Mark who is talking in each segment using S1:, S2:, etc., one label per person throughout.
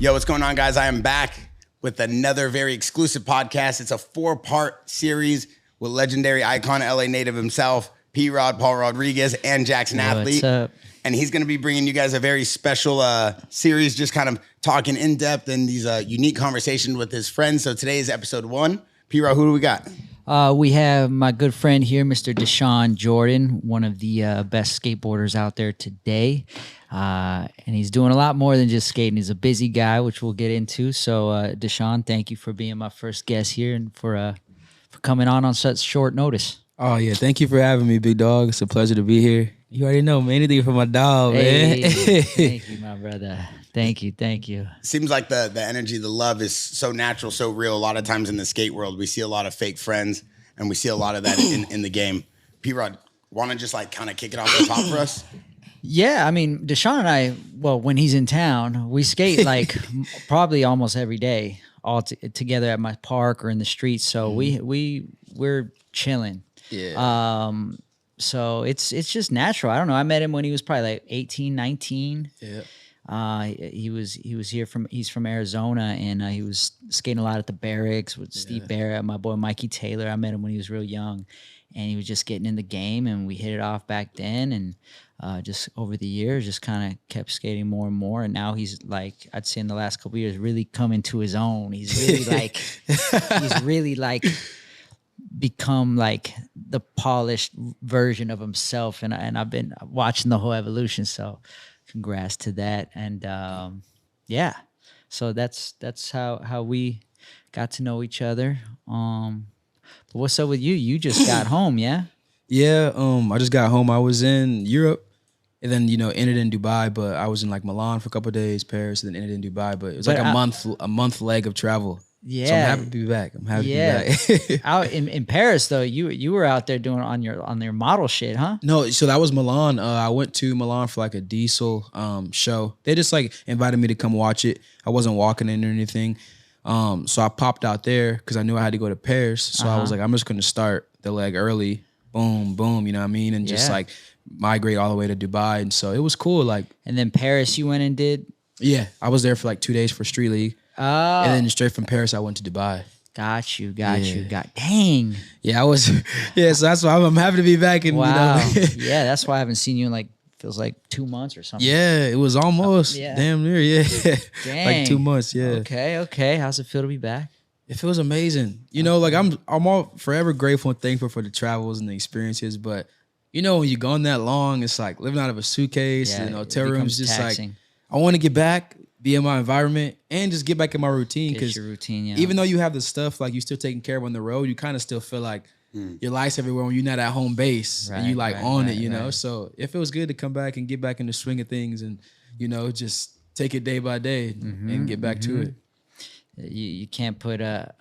S1: Yo, what's going on, guys? I am back with another very exclusive podcast. It's a 4-part series with legendary icon, LA native himself, P-Rod, Paul Rodriguez, and Jaxxon Athlete.
S2: What's up?
S1: And he's going to be bringing you guys a very special series, just kind of talking in depth and these unique conversations with his friends. So today is episode 1. P-Rod, who do we got?
S2: We have my good friend here, Mr. Dashawn Jordan, one of the best skateboarders out there today. And he's doing a lot more than just skating. He's a busy guy, which we'll get into. So, Dashawn, thank you for being my first guest here and for coming on such short notice.
S3: Oh, yeah. Thank you for having me, big dog. It's a pleasure to be here. You already know, man. Anything for my dog, man.
S2: Thank you, my brother. Thank you.
S1: Seems like the energy, the love is so natural, so real. A lot of times in the skate world, we see a lot of fake friends, and we see a lot of that in the game. P-Rod, want to just like kind of kick it off the top for us?
S2: Yeah, I mean, Dashawn and I, well, when he's in town, we skate like probably almost every day, all together at my park or in the streets. So we're chilling.
S3: Yeah.
S2: So it's just natural. I don't know. I met him when he was probably like 18, 19.
S3: Yeah.
S2: He's from Arizona, and he was skating a lot at the Barracks with Steve Barrett, my boy Mikey Taylor. I met him when he was real young, and he was just getting in the game, and we hit it off back then, and just over the years just kind of kept skating more and more. And now he's like, I'd say in the last couple of years, really come into his own. He's really like become like the polished version of himself, and I've been watching the whole evolution, so congrats to that. And yeah, so that's how we got to know each other. But what's up with you? You just got home, yeah?
S3: Yeah. I just got home. I was in Europe and then, ended in Dubai, but I was in like Milan for a couple of days, Paris, and then ended in Dubai. But it was like a month leg of travel.
S2: Yeah.
S3: So I'm happy to be back. To be back.
S2: Out in Paris though, you were out there doing on your model shit, huh?
S3: No, so that was Milan. I went to Milan for like a diesel show. They just like invited me to come watch it. I wasn't walking in or anything. So I popped out there because I knew I had to go to Paris. So I was like, I'm just going to start the leg early. Boom, boom, you know what I mean? And just like migrate all the way to Dubai. And so it was cool. Like,
S2: and then Paris you went and did?
S3: Yeah, I was there for like 2 days for Street League.
S2: Oh.
S3: And then straight from Paris, I went to Dubai.
S2: Got you. Dang.
S3: Yeah, I was. Yeah, so that's why I'm happy to be back. And,
S2: wow. Yeah, that's why I haven't seen you in like, feels like 2 months or something.
S3: Yeah, it was almost damn near. Yeah,
S2: dang.
S3: Like 2 months. Yeah.
S2: Okay. How's it feel to be back?
S3: It feels amazing. Like I'm all forever grateful and thankful for the travels and the experiences. But when you're gone that long, it's like living out of a suitcase. Hotel rooms. Just taxing. Like I want to get back, be in my environment, and just get back in my routine. Because even though you have the stuff, like you still taking care of on the road, you kind of still feel like your life's everywhere when you're not at home base and you like own it, know? So it feels good to come back and get back in the swing of things and, just take it day by day and get back to it.
S2: You can't put a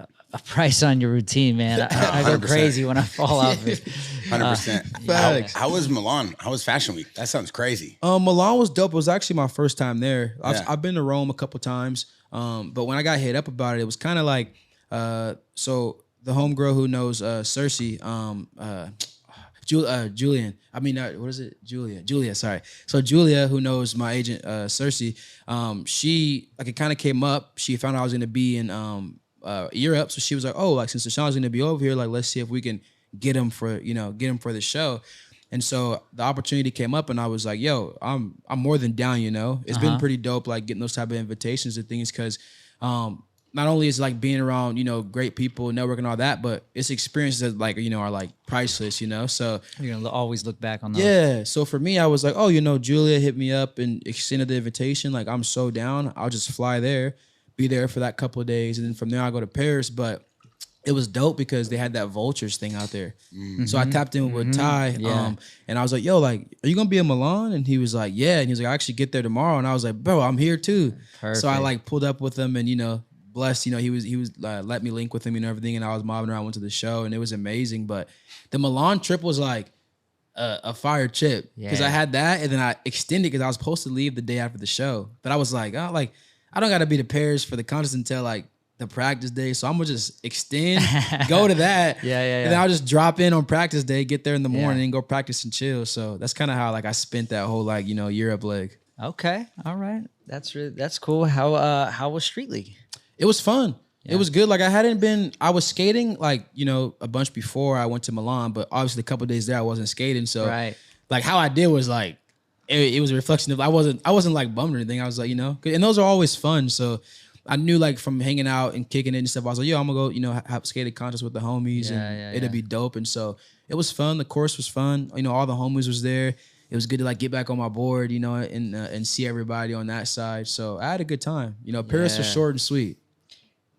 S2: price on your routine, man. I go crazy when I fall off it.
S1: 100%. How was Milan? How was Fashion Week? That sounds crazy.
S3: Milan was dope. It was actually my first time there. I've been to Rome a couple times, but when I got hit up about it, it was kind of like, so the homegirl who knows Cersei, Julian. I mean, what is it? Julia, sorry. So Julia, who knows my agent, Cersei, she, like, it kind of came up. She found out I was going to be in Europe. So she was like, oh, like, since Dashawn's going to be over here, like, let's see if we can get him for the show. And so the opportunity came up and I was like, yo, I'm more than down, It's been pretty dope, like, getting those type of invitations and things because not only is like being around, great people, networking, all that, but it's experiences that like, are like priceless, So
S2: you're going to always look back on those.
S3: Yeah. So for me, I was like, oh, Julia hit me up and extended the invitation. Like, I'm so down. I'll just fly there, be there for that couple of days. And then from there, I'll go to Paris. But it was dope because they had that Vultures thing out there. So I tapped in with Ty. And I was like, yo, like, are you going to be in Milan? And he was like, yeah. And he was like, I actually get there tomorrow. And I was like, bro, I'm here too. Perfect. So I like pulled up with him and, blessed, he was let me link with him and everything, and I was mobbing around, went to the show, and it was amazing. But the Milan trip was like a fire trip because I had that, and then I extended because I was supposed to leave the day after the show, but I was like, oh, like I don't got to be to Paris for the contest until like the practice day, so I'm gonna just extend, go to that, and then I'll just drop in on practice day, get there in the morning, and go practice and chill. So that's kind of how like I spent that whole like Europe leg.
S2: Okay, all right. That's cool. How was Street League?
S3: It was fun. It was good. Like I was skating like, a bunch before I went to Milan, but obviously a couple of days there I wasn't skating. So like how I did was like, it was a reflection of, I wasn't like bummed or anything. I was like, and those are always fun. So I knew like from hanging out and kicking it and stuff, I was like, yo, I'm gonna go, have skating contests with the homies and it'd be dope. And so it was fun. The course was fun. All the homies was there. It was good to like get back on my board, and see everybody on that side. So I had a good time. Paris was short and sweet.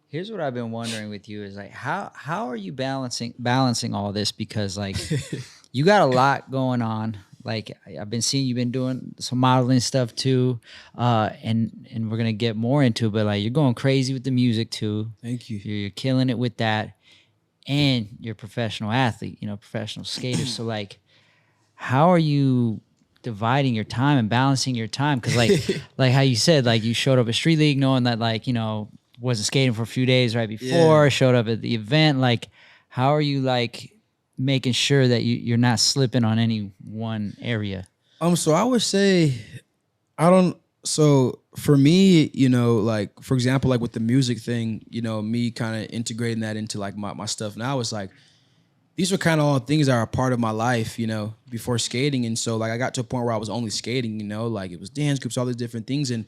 S2: Here's what I've been wondering with you is like how are you balancing all this, because like you got a lot going on. Like I've been seeing you've been doing some modeling stuff too, and we're gonna get more into it, but like you're going crazy with the music too.
S3: Thank you.
S2: You're killing it with that, and you're a professional athlete, professional skater. So like, how are you dividing your time and balancing your time? Because like how you said, like you showed up at Street League knowing that like wasn't skating for a few days right before, showed up at the event. Like, how are you like making sure that you're not slipping on any one area?
S3: So I would say so for me, like for example, like with the music thing, me kind of integrating that into like my stuff now is like, these were kind of all things that are a part of my life, before skating. And so like I got to a point where I was only skating, like it was dance groups, all these different things. And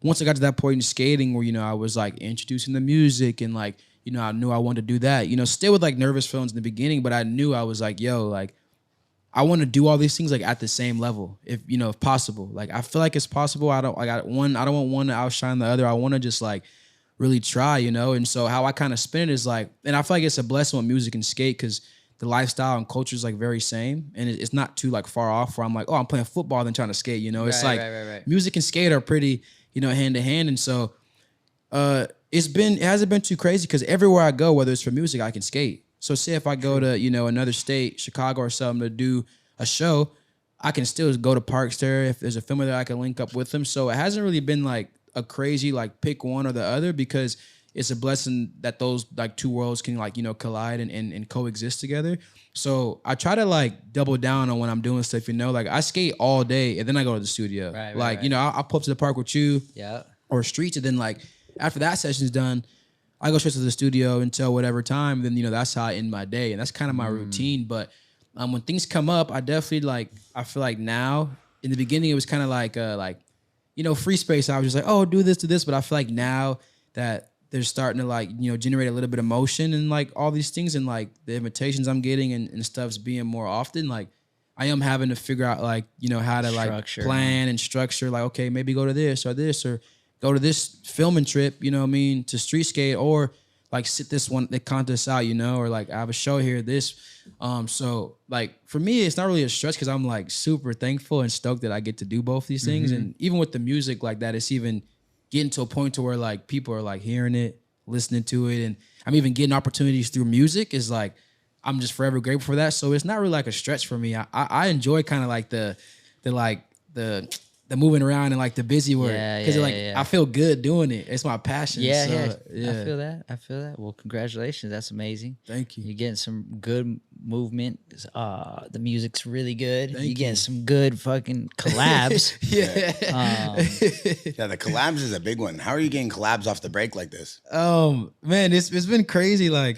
S3: once I got to that point in skating where, I was like introducing the music and like, I knew I wanted to do that, still with like nervous feelings in the beginning, but I knew I was like, yo, like I want to do all these things like at the same level, if possible. Like I feel like it's possible. I don't want one to outshine the other. I want to just like really try, And so how I kind of spin it is like, and I feel like it's a blessing with music and skate because the lifestyle and culture is like very same, and it's not too like far off where I'm like, oh, I'm playing football then trying to skate. It's like music and skate are pretty, hand to hand, and so it hasn't been too crazy because everywhere I go, whether it's for music, I can skate. So say if I go to another state, Chicago or something, to do a show, I can still go to parks there. If there's a filmer there, I can link up with them. So it hasn't really been like a crazy like pick one or the other, because it's a blessing that those like two worlds can like, collide and coexist together. So I try to like double down on when I'm doing stuff, like I skate all day and then I go to the studio. I'll pull up to the park with you or streets. And then like after that session's done, I go straight to the studio until whatever time. Then, that's how I end my day. And that's kind of my routine. But when things come up, I definitely I feel like now, in the beginning, it was kind of like free space. I was just like, oh, do this. But I feel like now that they're starting to generate a little bit of motion and like all these things, and like the invitations I'm getting and stuff's being more often, like I am having to figure out how to like plan and structure, like, okay, maybe go to this or go to this filming trip, to street skate, or like sit the contest out, or like I have a show here, this. So like for me, it's not really a stretch because I'm like super thankful and stoked that I get to do both these things. And even with the music like that, it's even getting to a point to where like people are like hearing it, listening to it, and I'm even getting opportunities through music. Is like I'm just forever grateful for that. So it's not really like a stretch for me. I enjoy kind of like the moving around and like the busy work, because I feel good doing it. It's my passion.
S2: I feel that. Well, congratulations. That's amazing.
S3: Thank you.
S2: You're getting some good movement. The music's really good.
S3: You're
S2: getting some good fucking collabs.
S1: The collabs is a big one. How are you getting collabs off the break like this?
S3: Man, it's been crazy. I'll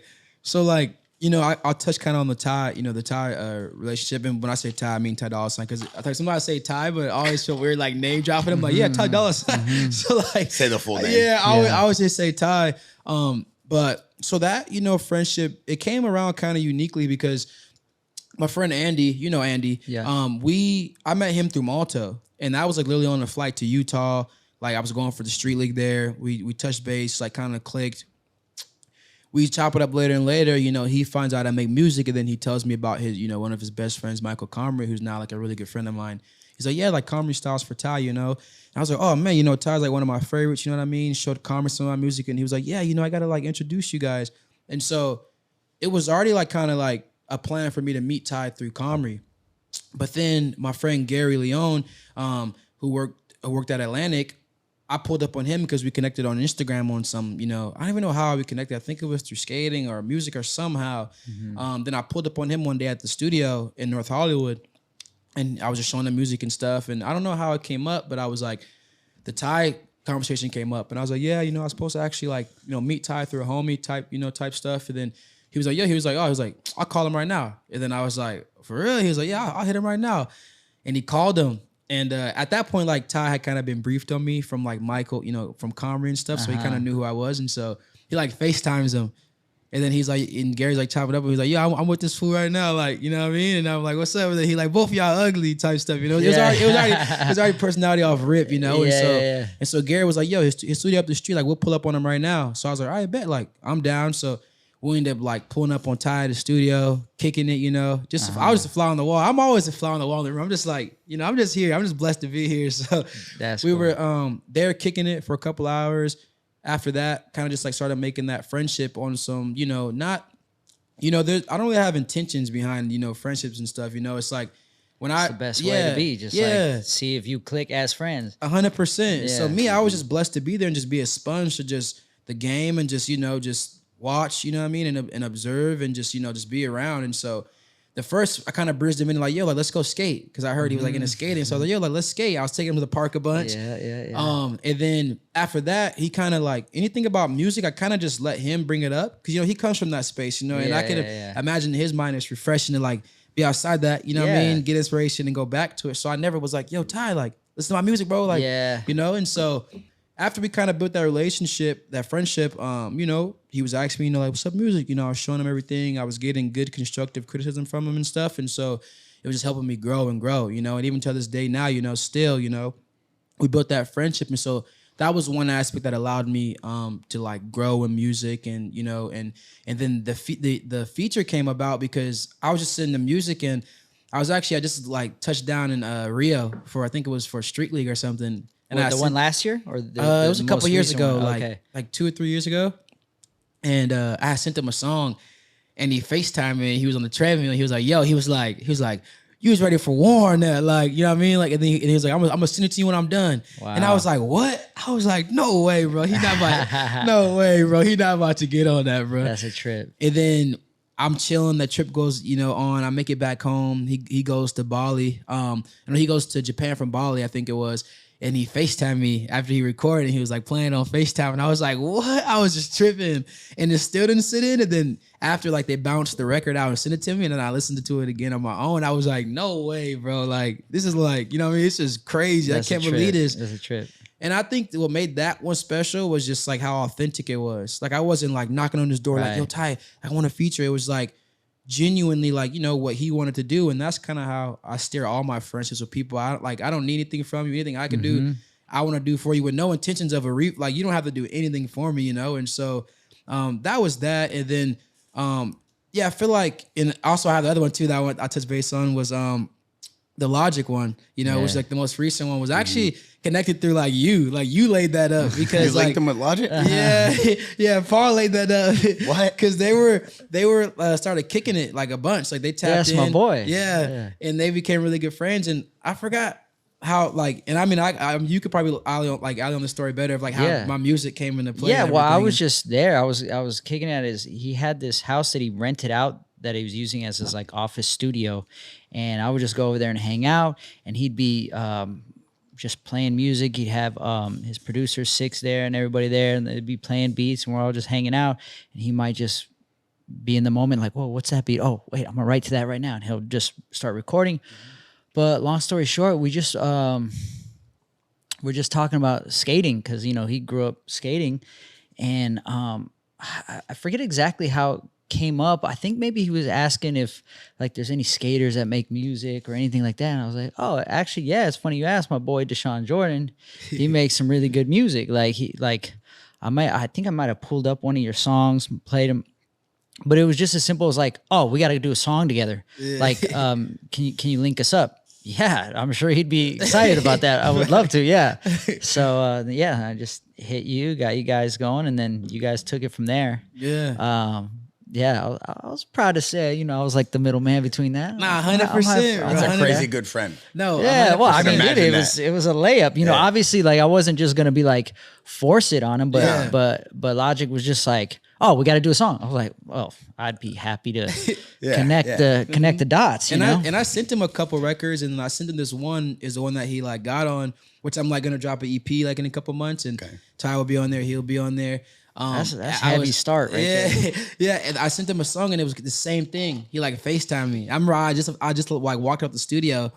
S3: touch kind of on the Ty, the Ty relationship. And when I say Ty, I mean Ty Dolla $ign, because I think sometimes I say Ty, but I always feel weird like name dropping him. Like, yeah, Ty Dolla $ign. So like,
S1: say the full name.
S3: Yeah, I always just say Ty. But so that, friendship, it came around kind of uniquely because my friend Andy, Andy, I met him through Malta, and that was like literally on a flight to Utah. Like I was going for the street league there. We touched base, like kind of clicked. We chop it up later and later, he finds out I make music, and then he tells me about his, one of his best friends, Michael Comrie, who's now like a really good friend of mine. He's like, yeah, like Comrie styles for Ty, And I was like, oh man, Ty's like one of my favorites, you know what I mean? Showed Comrie some of my music, and he was like, yeah, I gotta like introduce you guys. And so it was already like kind of like a plan for me to meet Ty through Comrie. But then my friend Gary Leone, who worked at Atlantic, I pulled up on him because we connected on Instagram on some, I don't even know how we connected. I think it was through skating or music or somehow. Then I pulled up on him one day at the studio in North Hollywood, and I was just showing him music and stuff. And I don't know how it came up, but I was like, the Ty conversation came up, and I was like, yeah, I was supposed to actually like, meet Ty through a homie type stuff. And then he was like, yeah, he was like, I'll call him right now. And then I was like, for real? He was like, yeah, I'll hit him right now. And he called him. And at that point, like Ty had kind of been briefed on me from like Michael, from Comrie and stuff. So he kind of knew who I was. And so he like FaceTimes him. And then he's like, and Gary's like chopping up. And he's like, yeah, I'm with this fool right now. Like, you know what I mean? And I'm like, what's up? And then he like, both of y'all ugly type stuff. It was already personality off rip, And so Gary was like, yo, his studio up the street. Like, we'll pull up on him right now. So I was like, all right, bet. Like, I'm down. So we ended up like pulling up on Ty at the studio, kicking it, I was just a fly on the wall. I'm always a fly on the wall in the room. I'm just like, I'm just here. I'm just blessed to be here. So we were there kicking it for a couple hours. After that, kind of just like started making that friendship on some, I don't really have intentions behind, friendships and stuff. It's like when
S2: it's the best way to be. Just like see if you click as friends.
S3: 100%. Yeah. So me, I was just blessed to be there and just be a sponge to just the game and just, just watch, and observe and just be around. And so the first, I kind of bridged him in like, yo, like, let's go skate. Because I heard he was like into skating. So I was like, yo, like, let's skate. I was taking him to the park a bunch.
S2: Yeah.
S3: And then after that, he kind of like, anything about music, I kind of just let him bring it up. Because, he comes from that space, and I can imagine in his mind it's refreshing to like be outside that, what I mean? Get inspiration and go back to it. So I never was like, yo, Ty, like, listen to my music, bro. Like, and so after we kind of built that relationship, that friendship, he was asking me, like, what's up music? I was showing him everything. I was getting good constructive criticism from him and stuff. And so it was just helping me grow and grow, and even to this day now, still, we built that friendship. And so that was one aspect that allowed me to like grow in music and, and then the feature came about because I was just sitting the music and I just like touched down in Rio I think it was for Street League or something. And
S2: the one last year, or
S3: it was a couple years ago, like 2 or 3 years ago. And I sent him a song, and he FaceTimed me. He was on the treadmill. And he was like, "Yo," he was like, "You was ready for war on that, like, you know what I mean?" Like, and he was like, "I'm gonna send it to you when I'm done." Wow. And I was like, "What?" I was like, "No way, bro. He's not about. No way, bro. He's not about to get on that, bro."
S2: That's a trip.
S3: And then I'm chilling. The trip goes, on. I make it back home. He goes to Bali. I know he goes to Japan from Bali, I think it was. And he FaceTimed me after he recorded. And he was like playing on FaceTime. And I was like, what? I was just tripping. And it still didn't sit in. And then after like they bounced the record out and sent it to me. And then I listened to it again on my own. I was like, no way, bro. Like, this is like, what I mean? It's just crazy. I can't believe this.
S2: That's a trip.
S3: And I think what made that one special was just like how authentic it was. Like I wasn't like knocking on his door like, yo, Ty, I want to feature. It was like genuinely like, what he wanted to do. And that's kind of how I steer all my friendships with people. I don't need anything from you. Anything I can do, I want to do for you with no intentions of like, you don't have to do anything for me, And so that was that. And then, I feel like, and also I have the other one too that I touched base on was the Logic one, which like the most recent one was actually connected through like you laid that up because
S1: you linked them with Logic.
S3: Yeah, Paul laid that up.
S1: What?
S3: Because they were started kicking it like a bunch, like they tapped in.
S2: That's my boy.
S3: Yeah, and they became really good friends. And I forgot how and I mean I you could probably alley on the story better of like how my music came into play.
S2: Yeah, well, I was just there. I was kicking at he had this house that he rented out that he was using as his like office studio, and I would just go over there and hang out, and he'd be just playing music. He'd have his producer Six there and everybody there, and they'd be playing beats, and we're all just hanging out, and he might just be in the moment like, whoa, what's that beat? Oh, wait, I'm gonna write to that right now, and he'll just start recording. But long story short, we're just talking about skating because he grew up skating, and I forget exactly how it came up. I think maybe he was asking if like there's any skaters that make music or anything like that, and I was like, oh, actually, yeah, it's funny you asked. My boy Dashawn Jordan, he makes some really good music. I think I might have pulled up one of your songs, played them. But it was just as simple as like, oh, we got to do a song together. Yeah. Like, can you link us up? Yeah, I'm sure he'd be excited about that. I would love to, yeah. So, I just hit you, got you guys going, and then you guys took it from there.
S3: Yeah.
S2: I was proud to say, I was like the middleman between that.
S3: Nah, 100%.
S1: That's a crazy good friend.
S3: No,
S2: yeah. 100%. Well, I mean, dude, it was a layup. Obviously, like I wasn't just gonna be like force it on him, but Logic was just like, oh, we got to do a song. I was like, well, I'd be happy to connect the dots. You know?
S3: I sent him a couple records, and I sent him this one is the one that he like got on, which I'm like gonna drop an EP like in a couple months, and Ty will be on there, he'll be on there.
S2: That's heavy start right there.
S3: Yeah, and I sent him a song, and it was the same thing. He like FaceTimed me. I just like walked up the studio,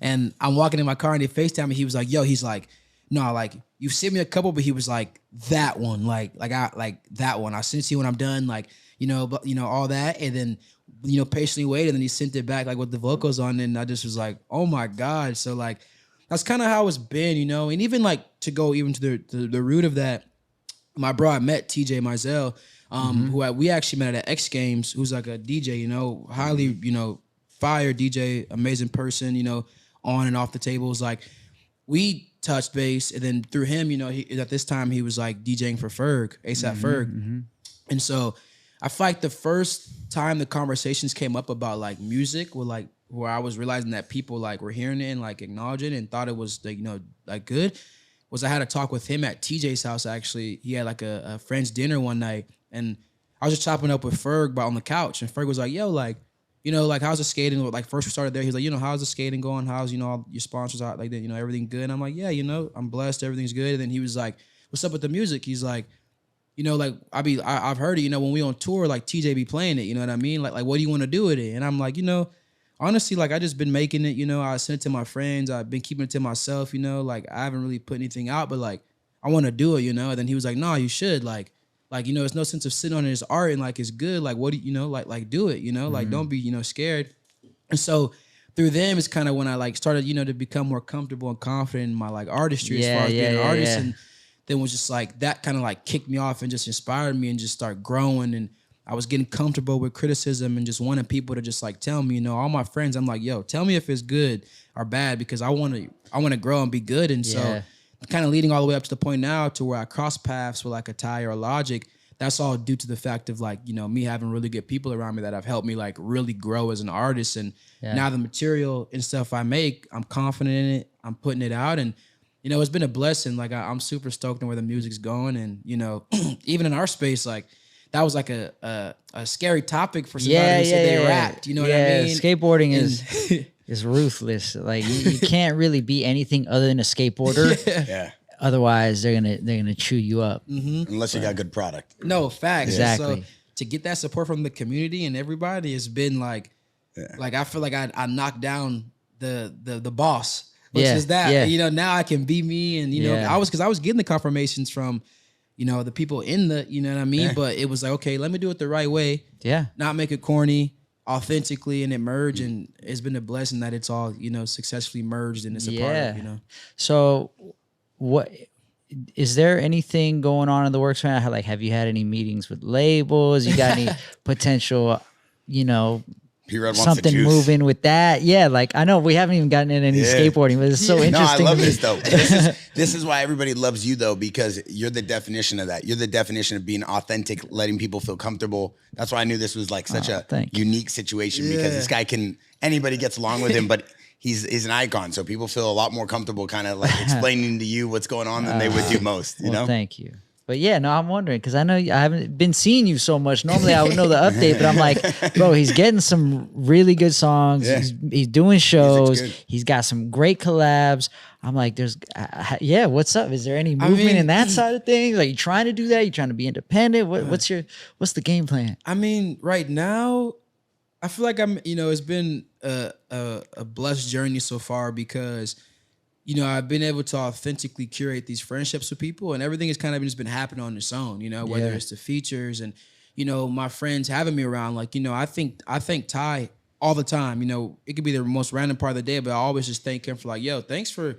S3: and I'm walking in my car, and he FaceTimed me. He was like, "Yo," he's like, "No, like you sent me a couple," but he was like, "That one, like that one. I sent you when I'm done, like but all that," and then patiently waited, and then he sent it back like with the vocals on, and I just was like, "Oh my God!" So like that's kind of how it's been, and even like to go even to the root of that. My bro, I met TJ Mizell, who we actually met at X Games, who's like a DJ, highly, fire DJ, amazing person, on and off the tables. Like we touched base, and then through him, at this time he was like DJing for Ferg, ASAP Ferg. And so I feel like the first time the conversations came up about like music were like where I was realizing that people like were hearing it and like acknowledging it and thought it was like, like good. Was I had a talk with him at TJ's house, actually. He had like a friend's dinner one night, and I was just chopping up with Ferg on the couch, and Ferg was like, yo, like, like how's the skating? Like first we started there, he's like, how's the skating going? How's, all your sponsors out like that, everything good? And I'm like, yeah, I'm blessed, everything's good. And then he was like, what's up with the music? He's like, like I've heard it, when we on tour, like TJ be playing it, you know what I mean? Like what do you want to do with it? And I'm like, honestly, like I just been making it, I sent it to my friends. I've been keeping it to myself, like I haven't really put anything out, but like I want to do it, And then he was like, "No, you should like, there's no sense of sitting on it as art and like it's good. Like what do like do it, like don't be, scared." And so through them, it's kind of when I like started, to become more comfortable and confident in my like artistry as far as being an artist, and then was just like that kind of like kicked me off and just inspired me and just start growing. And I was getting comfortable with criticism and just wanting people to just like tell me, all my friends, I'm like, yo, tell me if it's good or bad, because I want to grow and be good. And so kind of leading all the way up to the point now to where I cross paths with like a Ty or a Logic. That's all due to the fact of like, me having really good people around me that have helped me like really grow as an artist. And now the material and stuff I make, I'm confident in it. I'm putting it out, and it's been a blessing. Like I'm super stoked on where the music's going. And, even in our space, like, that was like a scary topic for somebody who said they rapped. You know what I mean?
S2: Skateboarding is ruthless. Like you can't really be anything other than a skateboarder.
S1: Yeah.
S2: Otherwise, they're gonna chew you up.
S1: Unless you got good product.
S3: No, facts.
S2: Exactly.
S3: So to get that support from the community and everybody has been like, like I feel like I knocked down the boss, which is that. Now I can be me, and I was getting the confirmations from. The people in the, what I mean? Yeah. But it was like, okay, let me do it the right way. Yeah. Not make it corny, authentically, and it merge. And it's been a blessing that it's all, successfully merged and it's a part of,
S2: So what, is there anything going on in the works right now? Like, have you had any meetings with labels? You got any potential, something moving with that? Yeah, like I know we haven't even gotten in any skateboarding, but it's so interesting.
S1: No, I love this though. This is why everybody loves you though, because you're the definition of that. You're the definition of being authentic, letting people feel comfortable. That's why I knew this was like such a unique situation, because this guy anybody gets along with him, but he's an icon. So people feel a lot more comfortable kind of like explaining to you what's going on than they would do most, you know?
S2: Thank you. But yeah, no, I'm wondering, because I know I haven't been seeing you so much. Normally I would know the update, but I'm like, bro, he's getting some really good songs. Yeah. He's doing shows. He's got some great collabs. I'm like, what's up? Is there any movement in that side of things? Like, you trying to do that? You trying to be independent? What's the game plan?
S3: I mean, right now, I feel like it's been a blessed journey so far, because I've been able to authentically curate these friendships with people, and everything has kind of just been happening on its own, whether it's the features and, my friends having me around. Like, I thank Ty all the time. It could be the most random part of the day, but I always just thank him for like, yo, thanks for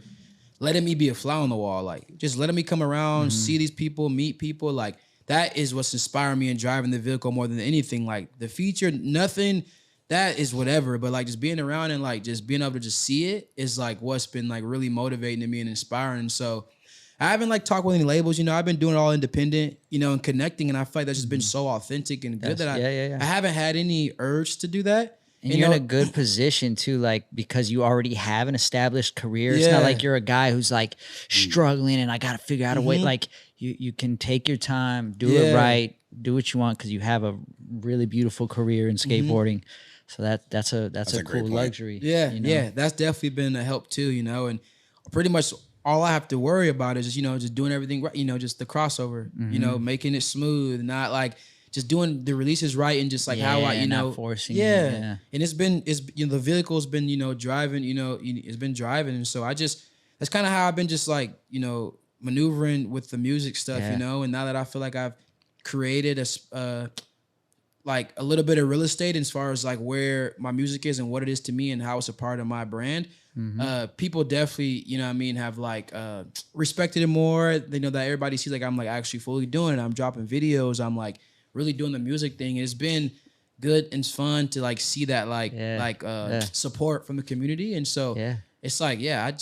S3: letting me be a fly on the wall. Like, just letting me come around, see these people, meet people. Like, that is what's inspiring me and driving the vehicle more than anything. Like, the feature, nothing... That is whatever, but like just being around and like just being able to just see it is like what's been like really motivating to me and inspiring. So I haven't like talked with any labels, I've been doing it all independent, and connecting, and I feel like that's just been so authentic and good that I haven't had any urge to do that.
S2: And you're in a good position too, like, because you already have an established career. It's not like you're a guy who's like struggling and I got to figure out a way. Like you can take your time, do it right, do what you want because you have a really beautiful career in skateboarding. So that's a cool luxury.
S3: Yeah,
S2: you know?
S3: yeah, that's definitely been a help too, you know. And pretty much all I have to worry about is just, you know, just doing everything right, you know, just the crossover, you know, making it smooth, not like just doing the releases right and just like how I, you know,
S2: not forcing.
S3: And it's you know, the vehicle's been, you know, driving, you know, it's been driving, and so that's kind of how I've been just like, you know, maneuvering with the music stuff, you know. And now that I feel like I've created like a little bit of real estate as far as like where my music is and what it is to me and how it's a part of my brand. People definitely, you know what I mean, have like respected it more. They know that everybody sees like I'm like actually fully doing it. I'm dropping videos. I'm like really doing the music thing. It's been good and fun to like see that support from the community. And so it's like,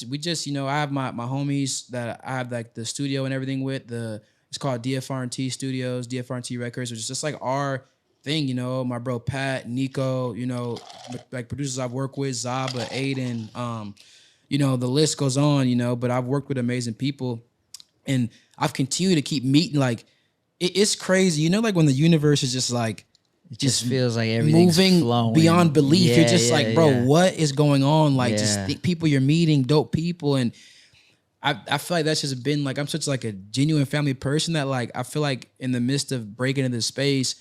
S3: we just, you know, I have my homies that I have like the studio and everything with. It's called DFR&T Studios, DFR&T Records, which is just like our thing, you know. My bro Pat, Nico, you know, like producers I've worked with, Zaba, Aiden, you know, the list goes on, you know. But I've worked with amazing people, and I've continued to keep meeting. Like it's crazy, you know, like when the universe is just like
S2: it just feels like everything's
S3: moving
S2: flowing
S3: beyond belief. You're just like, bro, what is going on? Like just people you're meeting, dope people. And I feel like that's just been like, I'm such like a genuine family person that like I feel like in the midst of breaking into this space,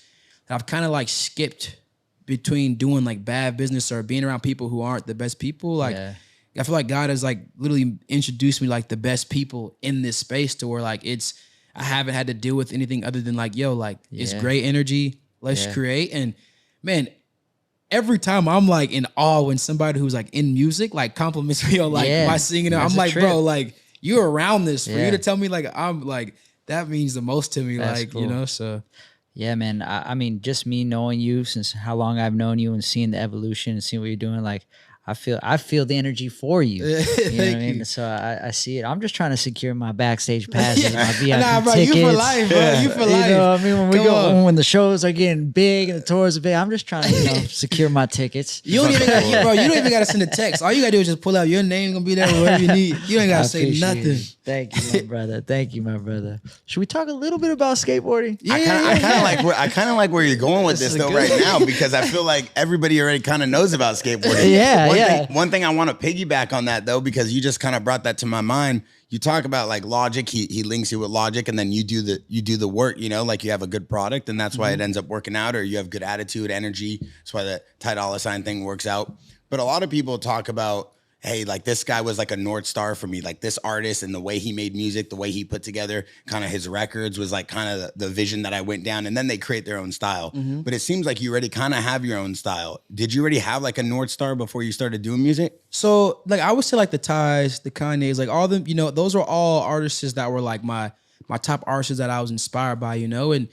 S3: I've kind of like skipped between doing like bad business or being around people who aren't the best people. Like I feel like God has like literally introduced me like the best people in this space to where like I haven't had to deal with anything other than like, yo, like it's great energy. Let's create. And man, every time I'm like in awe when somebody who's like in music like compliments me on like my singing. I'm like, bro, like you're around this for you to tell me like I'm like that means the most to me. That's like cool. You know, so
S2: yeah, man. I mean, just me knowing you since how long I've known you and seeing the evolution and seeing what you're doing, like I feel the energy for you. You know what I mean? So I see it. I'm just trying to secure my backstage passes, my VIP tickets.
S3: You for life, bro. You for life.
S2: You know what I mean? When the shows are getting big and the tours are big, I'm just trying to, you know, secure my tickets.
S3: You don't even got to send a text. All you got to do is just pull out your name, gonna be there wherever you need. You ain't got to say nothing.
S2: Thank you, my brother. Thank you, my brother. Should we talk a little bit about skateboarding?
S1: I kind of like where you're going with this though right now, because I feel like everybody already kind of knows about skateboarding. One thing I want to piggyback on that though, because you just kind of brought that to my mind. You talk about like Logic, he links you with Logic, and then you do the work, you know, like you have a good product, and that's why it ends up working out, or you have good attitude, energy. That's why the Ty Dolla $ign thing works out. But a lot of people talk about, hey, like this guy was like a North Star for me, like this artist and the way he made music, the way he put together kind of his records was like kind of the vision that I went down, and then they create their own style. But it seems like you already kind of have your own style. Did you already have like a North Star before you started doing music?
S3: So like I would say like the Tys, the Kanyes, like all them, you know, those were all artists that were like my top artists that I was inspired by, you know. And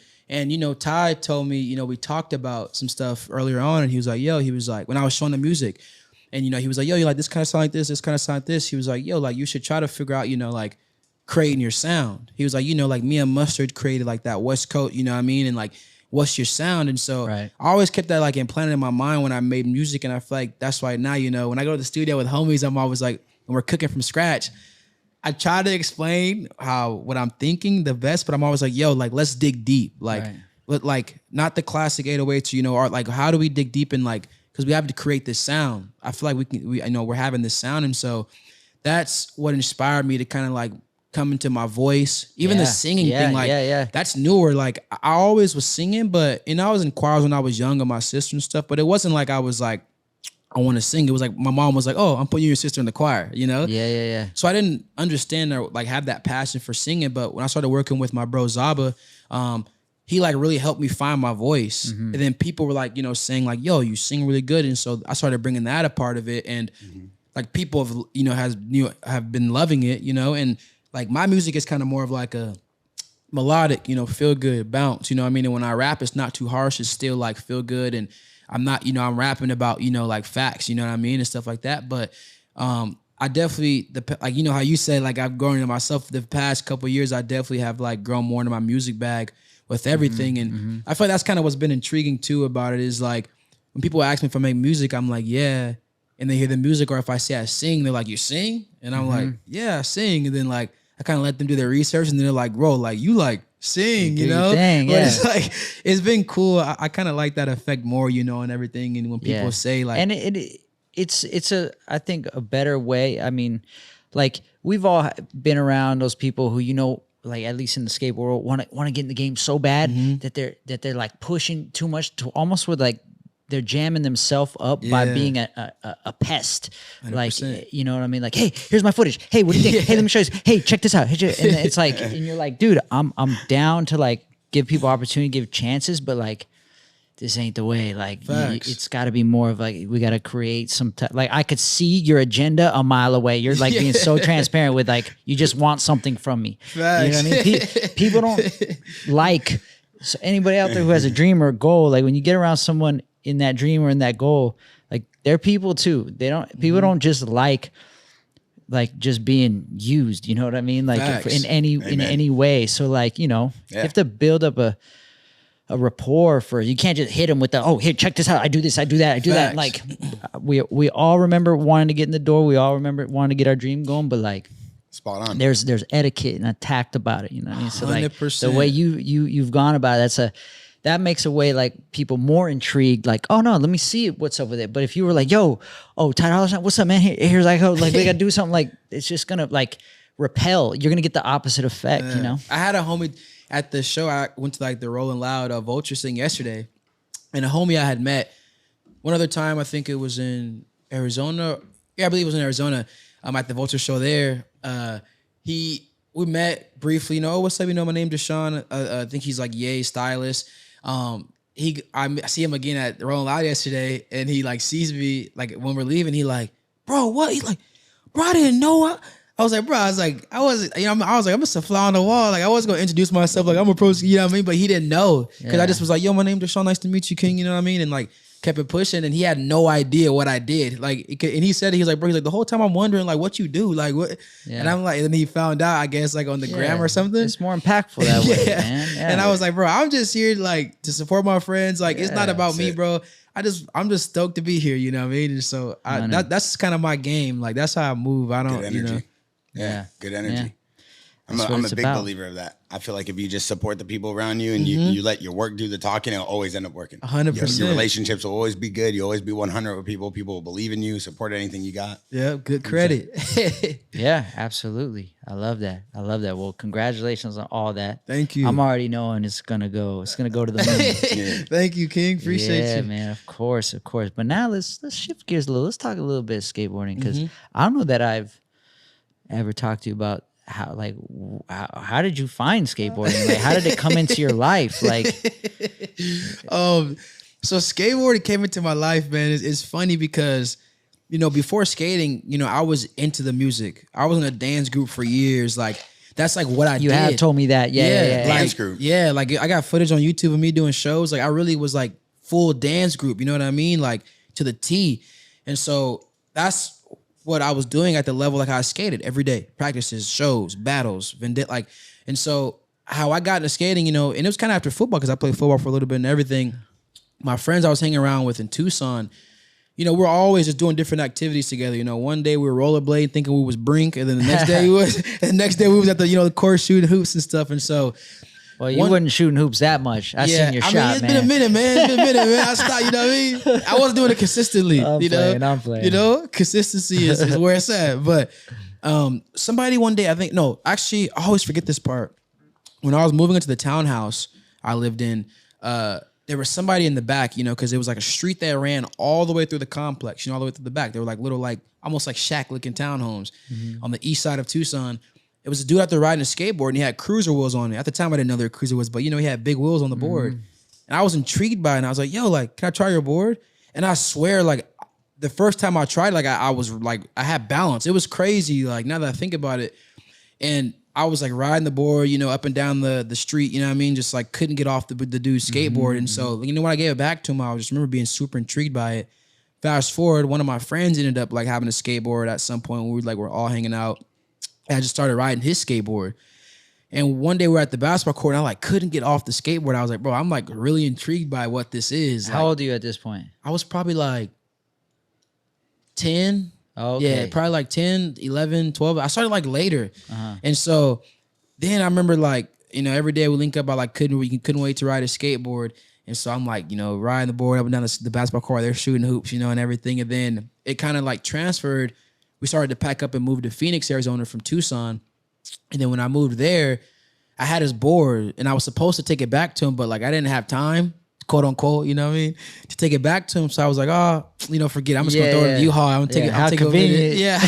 S3: you know, Ty told me, you know, we talked about some stuff earlier on, and he was like, when I was showing the music, and, you know, he was like, yo, you like this kind of sound like this kind of sound like this. He was like, yo, like you should try to figure out, you know, like creating your sound. He was like, you know, like me and Mustard created like that West Coast, you know what I mean? And like, what's your sound? And so I always kept that like implanted in my mind when I made music. And I feel like that's why now, you know, when I go to the studio with homies, I'm always like, when we're cooking from scratch, I try to explain what I'm thinking the best, but I'm always like, yo, like let's dig deep. Like, like not the classic 808s, you know, or like how do we dig deep in like, because we have to create this sound. I feel like I know we're having this sound. And so that's what inspired me to kind of like come into my voice. Even the singing thing, like that's newer. Like I always was singing, but, you know, I was in choirs when I was younger, my sister and stuff, but it wasn't like I was like, I want to sing. It was like, my mom was like, oh, I'm putting you and your sister in the choir, you know?
S2: Yeah.
S3: So I didn't understand or like have that passion for singing. But when I started working with my bro Zaba, he like really helped me find my voice. And then people were like, you know, saying like, yo, you sing really good. And so I started bringing that a part of it. And like people have, you know, have been loving it, you know, and like my music is kind of more of like a melodic, you know, feel good bounce, you know what I mean? And when I rap, it's not too harsh. It's still like feel good. And I'm not, you know, I'm rapping about, you know, like facts, you know what I mean? And stuff like that. But I definitely, like, you know how you said, like I've grown into myself the past couple of years, I definitely have like grown more into my music bag with everything. And I feel like that's kind of what's been intriguing too about it is like when people ask me if I make music, I'm like, yeah. And they hear the music, or if I say I sing, they're like, you sing? And I'm like, yeah, I sing. And then like, I kind of let them do their research, and then they're like, bro, like you like sing,
S2: you
S3: know?
S2: Thing,
S3: but it's like, it's been cool. I kind of like that effect more, you know, and everything. And when people say like,
S2: and it's I think a better way. I mean, like we've all been around those people who, you know, like at least in the skate world want to get in the game so bad that they're like pushing too much to almost with like they're jamming themselves up by being a pest. 100%. Like, you know what I mean? Like, hey, here's my footage. Hey, what do you think? Hey, let me show you. Hey, check this out. And it's like, and you're like, dude, I'm down to like give people opportunity, give chances, but like, this ain't the way. Like, it's got to be more of like, we got to create some, like, I could see your agenda a mile away. You're like being so transparent with like, you just want something from me. Facts. You know what I mean? People don't like, so anybody out there who has a dream or a goal, like when you get around someone in that dream or in that goal, like they're people too. They don't, people don't just like just being used, you know what I mean? Like in any way. So like, you know, you have to build up a rapport for, you can't just hit them with the, oh, here, check this out. I do this, I do that, I do that. Like we all remember wanting to get in the door. We all remember wanting to get our dream going, but like,
S1: spot on.
S2: There's etiquette and a tact about it, you know what I mean? So
S3: 100%.
S2: Like the way you've gone about it, that makes a way like people more intrigued, like, oh no, let me see what's over there. But if you were like, yo, oh, Ty Dolla $ign, what's up, man? Here's like, oh, like we gotta do something, like it's just gonna like repel. You're gonna get the opposite effect, you know?
S3: I had a homie at the show. I went to like the Rolling Loud Vulture thing yesterday, and a homie I had met one other time, I think it was in Arizona. Yeah, I believe it was in Arizona. At the Vulture show there. We met briefly, you know, what's up? You know, my name Dashawn. I think he's like Ye stylist. I see him again at Rolling Loud yesterday, and he like sees me like when we're leaving. He like, bro, what? He's like, bro, I didn't know. I was like, bro, I was like, I was like, I'm just a fly on the wall. Like I was gonna introduce myself, like I'm a pro, you know what I mean? But he didn't know because I just was like, yo, my name Dashawn, nice to meet you, King. You know what I mean? And like kept it pushing, and he had no idea what I did. Like, and he said, he was like, bro, he's like, the whole time I'm wondering like what you do, like what? Yeah. And I'm like, and then he found out, I guess, like on the gram or something.
S2: It's more impactful that way, man. Yeah.
S3: And I was like, bro, I'm just here like to support my friends. Like it's not about me, bro. I'm just stoked to be here. You know what I mean? And so that's kind of my game. Like that's how I move. I don't, you know.
S1: Yeah, good energy. Yeah. I'm a big believer of that. I feel like if you just support the people around you and you let your work do the talking, it'll always end up working.
S3: 100%.
S1: Your relationships will always be good. You'll always be 100 with people. People will believe in you, support anything you got.
S3: Yeah, good credit.
S2: Yeah, absolutely. I love that. Well, congratulations on all that.
S3: Thank you.
S2: I'm already knowing it's gonna go to the moon.
S3: Thank you, King. Appreciate you.
S2: Yeah, man. Of course. But now let's shift gears a little. Let's talk a little bit of skateboarding, because I don't know that I've ever talked to you about how did you find skateboarding? Like, how did it come into your life? Like,
S3: so skateboarding came into my life, man. It's funny because, you know, before skating, you know, I was into the music. I was in a dance group for years. Like, that's like what I did.
S2: You have told me that. Yeah.
S1: Dance group.
S3: Yeah, like I got footage on YouTube of me doing shows. Like I really was like full dance group. You know what I mean? Like to the T. And so that's what I was doing at the level, like I skated every day, practices, shows, battles, like, and so how I got into skating, you know, and it was kind of after football because I played football for a little bit and everything. My friends I was hanging around with in Tucson, you know, we're always just doing different activities together. You know, one day we were rollerblading, thinking we was Brink, and then the next day we was at the, you know, the course shooting hoops and stuff, and so.
S2: Well, you wasn't shooting hoops that much. I seen your shot, man.
S3: It's been a minute, man. I stopped, you know what I mean? I wasn't doing it consistently. I'm playing. You know, consistency is where it's at. But somebody one day, I always forget this part. When I was moving into the townhouse I lived in, there was somebody in the back, you know, because it was like a street that ran all the way through the complex, you know, all the way through the back. They were like little, like almost like shack-looking townhomes on the east side of Tucson. It was a dude out there riding a skateboard, and he had cruiser wheels on it. At the time, I didn't know they were cruiser wheels, but, you know, he had big wheels on the board. And I was intrigued by it, and I was like, yo, like, can I try your board? And I swear, like, the first time I tried, like, I was, like, I had balance. It was crazy, like, now that I think about it. And I was, like, riding the board, you know, up and down the street, you know what I mean? Just, like, couldn't get off the dude's skateboard. And so, you know, when I gave it back to him, I just remember being super intrigued by it. Fast forward, one of my friends ended up, like, having a skateboard at some point when we were all hanging out. And I just started riding his skateboard. And one day we were at the basketball court, and I like couldn't get off the skateboard. I was like, bro, I'm like really intrigued by what this is.
S2: How old are you at this point?
S3: I was probably like 10.
S2: Oh, okay.
S3: Yeah, probably like 10, 11, 12. I started like later. And so then I remember like, every day we link up. I like couldn't wait to ride a skateboard. And so I'm like, riding the board up and down the basketball court. They're shooting hoops, and everything. And then it kind of like transferred. We started to pack up and move to Phoenix, Arizona from Tucson. And then when I moved there, I had his board and I was supposed to take it back to him, but like I didn't have time, quote unquote, to take it back to him. So I was like, forget it. I'm just gonna throw it in the U-Haul. I'm gonna take it. I'll take it. Yeah.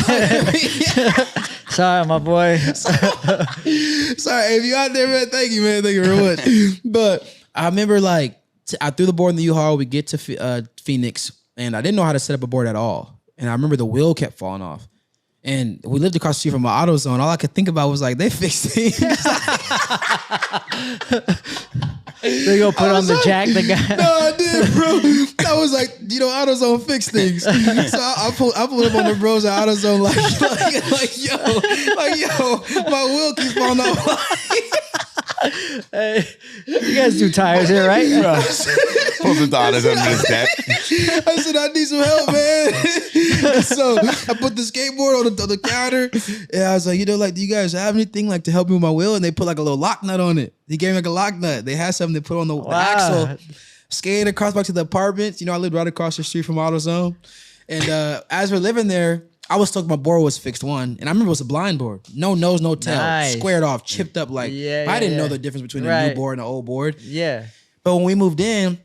S2: Sorry, my boy.
S3: Sorry, if you out there, man, thank you, man. Thank you very much. But I remember like I threw the board in the U-Haul. We get to Phoenix, and I didn't know how to set up a board at all. And I remember the wheel kept falling off. And we lived across the street from my AutoZone. All I could think about was like, they fixed things.
S2: They go put on the jack. The guy.
S3: No, I did, bro. I was like, AutoZone fix things. So I pulled up on the bros at AutoZone like, yo, my wheel keeps falling off.
S2: Hey, you guys do tires here, right?
S1: Pulls the daughters under his deck.
S3: I said, I need some help, man. So I put the skateboard on the counter, and I was like, do you guys have anything like to help me with my wheel? And they put like a little lock nut on it. They gave me like a lock nut. They had something to put on the axle. Skated across back to the apartments. I lived right across the street from AutoZone. And as we're living there, I was stoked my board was fixed one. And I remember it was a blind board. No nose, no tail.
S2: Nice.
S3: Squared off, chipped up like. I didn't know the difference between a new board and an old board.
S2: Yeah.
S3: But when we moved in,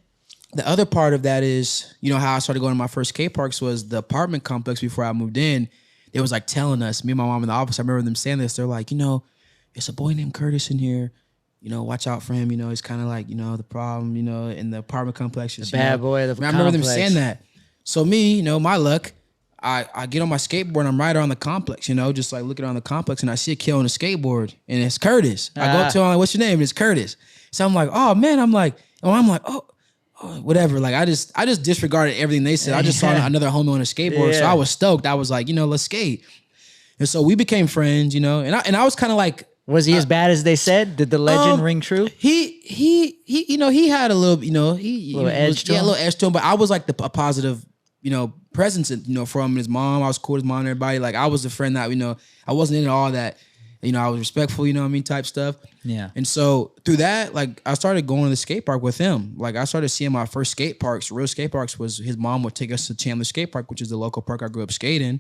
S3: the other part of that is, how I started going to my first skate parks was the apartment complex before I moved in. They was like telling us, me and my mom in the office, I remember them saying this. They're like, it's a boy named Curtis in here. Watch out for him. He's kind of like, the problem, in the apartment complex.
S2: The bad boy of the complex.
S3: I remember them saying that. So me, my luck, I get on my skateboard and I'm right on the complex, just like looking on the complex and I see a kid on a skateboard and it's Curtis. I go to him, I'm like, what's your name? And it's Curtis. So I'm like, oh man, oh, whatever. Like I just disregarded everything they said. I just saw another homie on a skateboard. So I was stoked. I was like, let's skate. And so we became friends, and I was kind of like,
S2: was he as bad as they said? Did the legend ring true?
S3: He had a little,
S2: little edge to him.
S3: A little edge to him, but I was like a positive, presence, from his mom. I was cool with his mom and everybody. Like I was the friend that, I wasn't into all that, I was respectful, type stuff.
S2: Yeah.
S3: And so through that, like I started going to the skate park with him. Like I started seeing my first skate parks, real skate parks was his mom would take us to Chandler Skate Park, which is the local park I grew up skating.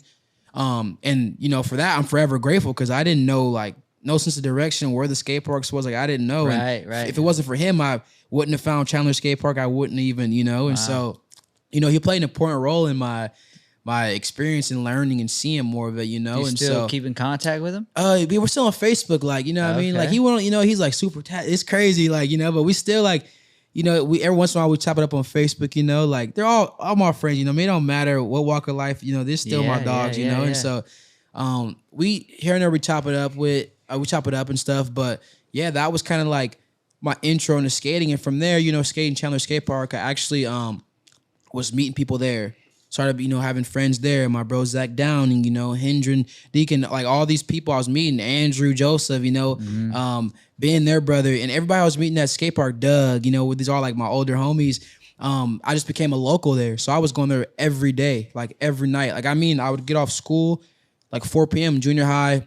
S3: And for that, I'm forever grateful because I didn't know no sense of direction where the skate parks was. Like I didn't know.
S2: Right.
S3: If it wasn't for him, I wouldn't have found Chandler Skate Park. I wouldn't even, And so, he played an important role in my experience in learning and seeing more of it,
S2: You
S3: and
S2: still
S3: so
S2: keep in contact with him?
S3: We were still on Facebook, like, what I mean? Like he won't, he's like super it's crazy, like, but we still like, we every once in a while we chop it up on Facebook, like they're all my friends, it don't matter what walk of life, they're still my dogs, and so we here and there we chop it up and stuff, but yeah, that was kind of like my intro into skating, and from there, skating Chandler Skate Park, I actually was meeting people there. Started, having friends there. My bro Zach Downing, Hendren, Deacon, like all these people I was meeting, Andrew, Joseph, being their brother, and everybody I was meeting at skate park, Doug, with these all like my older homies. I just became a local there, so I was going there every day, like every night. Like I would get off school like 4 p.m. junior high,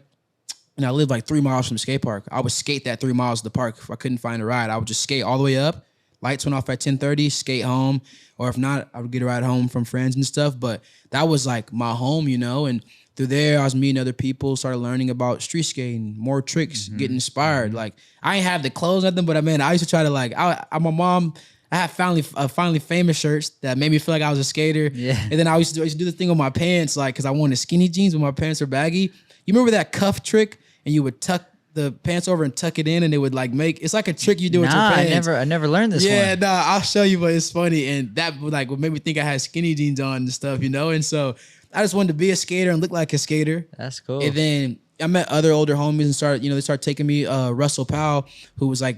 S3: and I lived like 3 miles from the skate park. I would skate that 3 miles to the park if I couldn't find a ride. I would just skate all the way up. Lights went off at 10:30, skate home. Or if not, I would get a ride home from friends and stuff. But that was like my home, and through there, I was meeting other people, started learning about street skating, more tricks, getting inspired. Like I ain't have the clothes, nothing, but I used to try to my mom, I had finally famous shirts that made me feel like I was a skater.
S2: Yeah.
S3: And then I used to do the thing with my pants, like, cause I wanted skinny jeans when my pants were baggy. You remember that cuff trick? And you would tuck the pants over and tuck it in, and it would like it's like a trick you do with your pants.
S2: I never learned this one.
S3: Yeah, I'll show you, but it's funny. And that like what made me think I had skinny jeans on and stuff, And so I just wanted to be a skater and look like a skater.
S2: That's cool.
S3: And then I met other older homies and they started taking me, Russell Powell, who was like,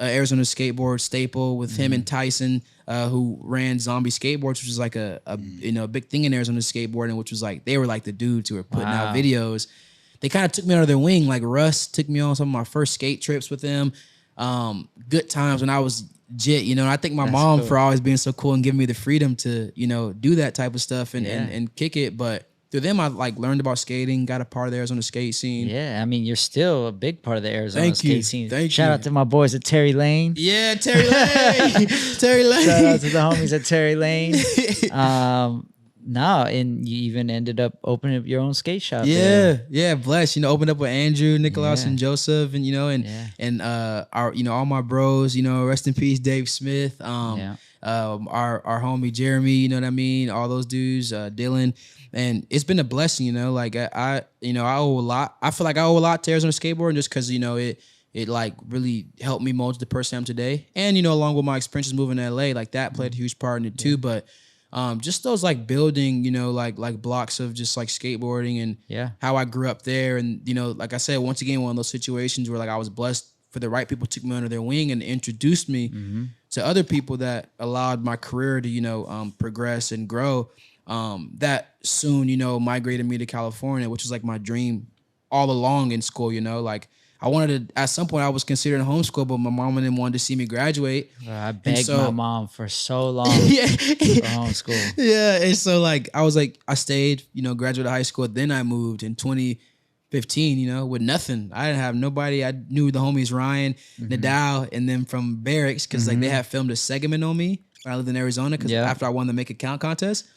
S3: Arizona skateboard staple with him and Tyson, who ran Zombie Skateboards, which was like a big thing in Arizona skateboarding, which was like, they were like the dudes who were putting out videos. They kind of took me under their wing. Like Russ took me on some of my first skate trips with them. Good times when I was jit, And I thank my mom for always being so cool and giving me the freedom to, do that type of stuff and kick it. But through them, I like learned about skating, got a part of the Arizona skate scene.
S2: Yeah, I mean, you're still a big part of the Arizona skate scene.
S3: Thank
S2: Shout
S3: you.
S2: out to my boys at Terry Lane.
S3: Yeah, Terry Lane. Terry Lane.
S2: Shout out to the homies at Terry Lane. No, and you even ended up opening up your own skate shop.
S3: Yeah, yeah, blessed. You know, opened up with Andrew, Nicholas,
S2: Yeah.
S3: and Joseph, and and our all my bros. You know, rest in peace, Dave Smith. Our homie Jeremy. You know what I mean? All those dudes, Dylan, and it's been a blessing. You know, like I owe a lot. I feel like I owe a lot to Arizona skateboarding just because it like really helped me mold the person I am today, and along with my experiences moving to LA, like that played a huge part in it too. But just those like building, like blocks of just like skateboarding and how I grew up there. And, like I said, once again, one of those situations where like I was blessed for the right people took me under their wing and introduced me to other people that allowed my career to, progress and grow. That soon, migrated me to California, which was like my dream all along in school, like I wanted to, at some point I was considering homeschool, but my mom didn't want to see me graduate.
S2: I begged my mom for so long for homeschool.
S3: Yeah. And so like, I stayed, graduated high school. Then I moved in 2015, with nothing. I didn't have nobody. I knew the homies Ryan, Nadal, and then from Barracks, because like they had filmed a segment on me when I lived in Arizona, because after I won the Make It Count contest.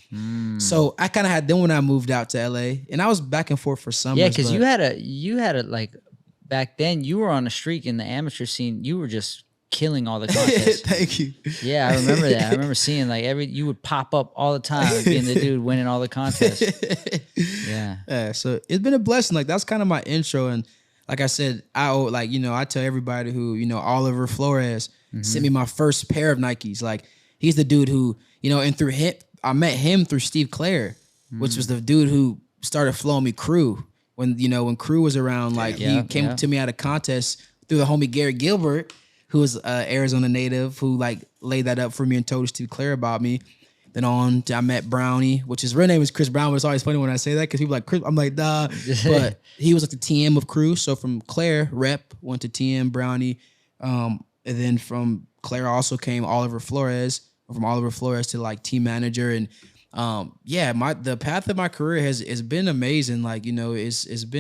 S3: So I kind of had them when I moved out to LA, and I was back and forth for summers.
S2: Yeah, because you had a like, back then, you were on a streak in the amateur scene. You were just killing all the contests.
S3: Thank you.
S2: Yeah, I remember that. I remember seeing like you would pop up all the time, being the dude winning all the contests. Yeah.
S3: So it's been a blessing. Like that's kind of my intro, and like I said, I tell everybody who Oliver Flores sent me my first pair of Nikes. Like he's the dude who and through him, I met him through Steve Clare, which was the dude who started flowing me Crew. When Crew was around, like he came to me at a contest through the homie Garrett Gilbert, who was Arizona native, who like laid that up for me and told Steve Clare about me. Then I met Brownie, which his real name is Chris Brown, but it's always funny when I say that because people like Chris. I'm like, nah. But he was like the TM of Crew. So from Clare rep went to TM Brownie, and then from Clare also came Oliver Flores. From Oliver Flores to like team manager and. The path of my career has been amazing. Like, I've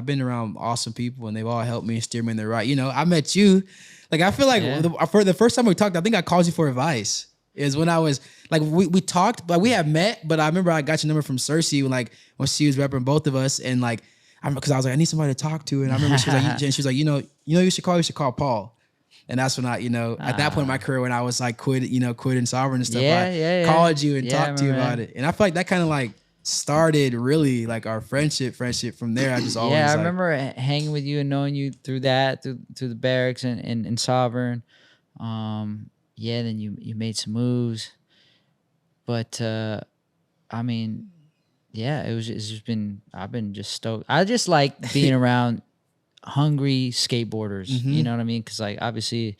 S3: been around awesome people and they've all helped me and steer me in the right. I met you. Like, I feel like for the first time we talked, I think I called you for advice. Is when I was like, we talked, but we had met, but I remember I got your number from Cersei when she was repping both of us. And like, because I was like, I need somebody to talk to. And I remember she was like, you should call Paul. And that's when I, at that point in my career, when I was like quitting Sovereign and stuff, I called you and talked to you about it. And I feel like that kind of like started really like our friendship from there. I just always
S2: I remember hanging with you and knowing you through the Barracks and Sovereign. Then you made some moves. But I mean, it's just been, I've been just stoked. I just like being around hungry skateboarders, you know what I mean? Because like obviously,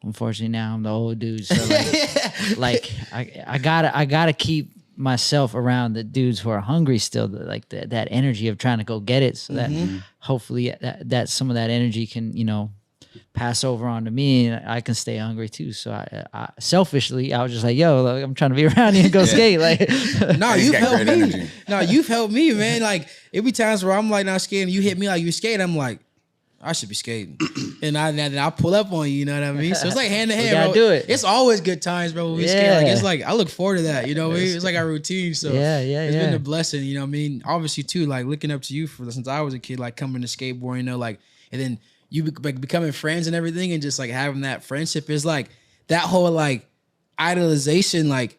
S2: unfortunately now I'm the old dude, so like I gotta keep myself around the dudes who are hungry still, that energy of trying to go get it, so that hopefully that some of that energy can pass over onto me and I can stay hungry too. So I selfishly I was just like, yo, look, I'm trying to be around you and go skate. Like,
S3: no, you've helped me. No, you've helped me, man. Like it be times where I'm like not skating, you hit me like you skate, I'm like, I should be skating, and I pull up on you. You know what I mean? So it's like hand to hand, bro.
S2: Do it.
S3: It's always good times, bro. When we skate, like it's like I look forward to that. It's like our routine. So it's been a blessing. You know what I mean? Obviously too, like looking up to you since I was a kid, like coming to skateboarding. Like, and then you becoming friends and everything, and just like having that friendship is like that whole like idolization, like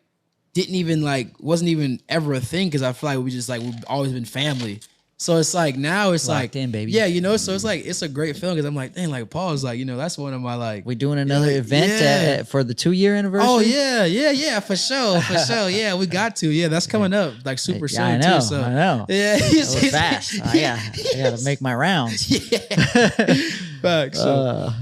S3: wasn't even ever a thing because I feel like we've always been family. So it's like now it's
S2: locked
S3: like
S2: in, baby.
S3: Yeah, so it's like it's a great feeling because I'm like, dang, like Paul's like, that's one of my like.
S2: We're doing another event for the 2-year anniversary.
S3: Oh yeah, for sure. Yeah, we got to. Yeah, that's coming up like super soon. I know. Yeah,
S2: that fast. I gotta make my rounds.
S3: Back. So,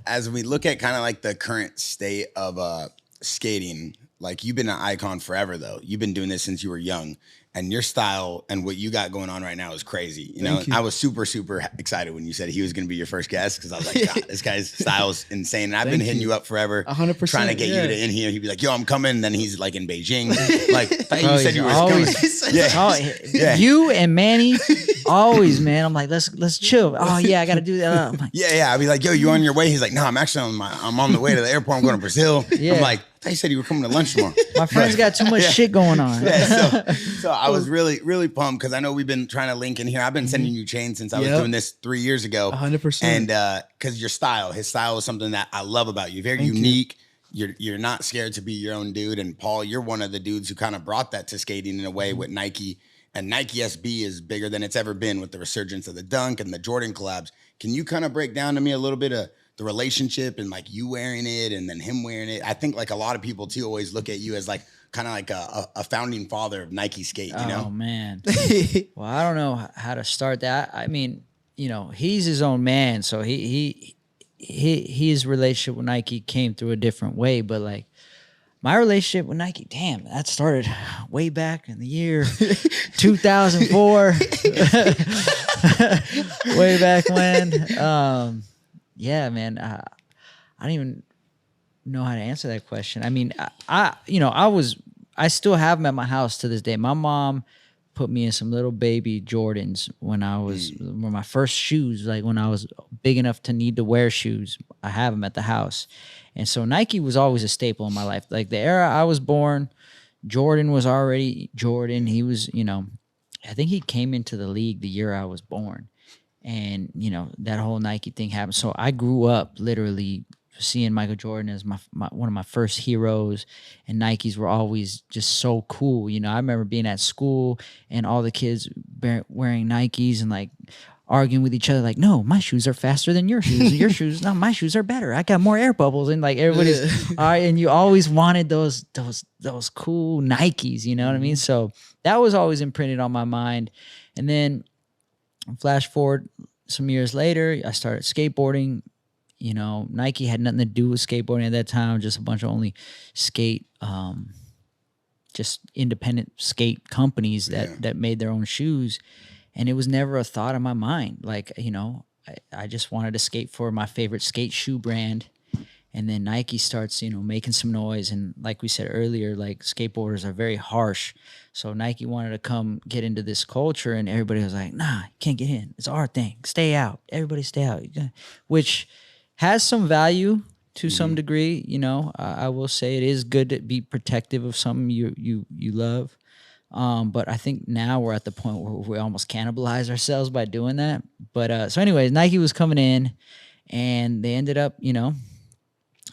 S1: as we look at kind of like the current state of skating, like you've been an icon forever though. You've been doing this since you were young. And your style and what you got going on right now is crazy. You know, I was super, super excited when you said he was going to be your first guest because I was like, God, this guy's style is insane. And I've been hitting you up forever,
S3: 100%,
S1: trying to get you to in here. He'd be like, yo, I'm coming. And then he's like in Beijing. Like, you said you were coming.
S2: You and Manny, always, man. I'm like, let's chill. Oh yeah, I got to do that. Like,
S1: I'd be like, yo, you on your way? He's like, no, I'm actually I'm on the way to the airport. I'm going to Brazil. I'm like, I thought you said you were coming to lunch tomorrow.
S2: My friend's got too much shit going on.
S1: So I was really, really pumped because I know we've been trying to link in here. I've been sending you chains since I was doing this 3 years ago.
S3: 100%.
S1: And because his style is something that I love about you. Very unique. You're not scared to be your own dude. And Paul, you're one of the dudes who kind of brought that to skating in a way with Nike. And Nike SB is bigger than it's ever been with the resurgence of the Dunk and the Jordan collabs. Can you kind of break down to me a little bit of the relationship and like you wearing it and then him wearing it? I think like a lot of people too always look at you as like kind of like a founding father of Nike skate, you know?
S2: Oh man. Well, I don't know how to start that. I mean, you know, he's his own man. So his relationship with Nike came through a different way, but like my relationship with Nike, damn, that started way back in the year 2004. Way back when. Yeah, man. I don't even know how to answer that question. I mean, I still have them at my house to this day. My mom put me in some little baby Jordans when I was were my first shoes, like when I was big enough to need to wear shoes. I have them at the house. And so Nike was always a staple in my life. Like the era I was born, Jordan was already Jordan. He was, you know, I think he came into the league the year I was born. And, you know, that whole Nike thing happened. So I grew up literally seeing Michael Jordan as my one of my first heroes, and Nikes were always just so cool. You know, I remember being at school and all the kids wearing Nikes and like arguing with each other like, no, my shoes are faster than your shoes. Your shoes, no, my shoes are better. I got more air bubbles. And like everybody's all right, and you always wanted those cool Nikes, you know what I mean? So that was always imprinted on my mind. And then flash forward some years later, I started skateboarding. You know, Nike had nothing to do with skateboarding at that time, just a bunch of only skate, just independent skate companies that made their own shoes. And it was never a thought in my mind. Like, you know, I just wanted to skate for my favorite skate shoe brand. And then Nike starts, you know, making some noise. And like we said earlier, like skateboarders are very harsh. So Nike wanted to come get into this culture, and everybody was like, nah, you can't get in. It's our thing. Stay out. Everybody stay out. Which has some value to some degree. You know, I will say it is good to be protective of something you love. But I think now we're at the point where we almost cannibalize ourselves by doing that. But so anyways, Nike was coming in, and they ended up, you know,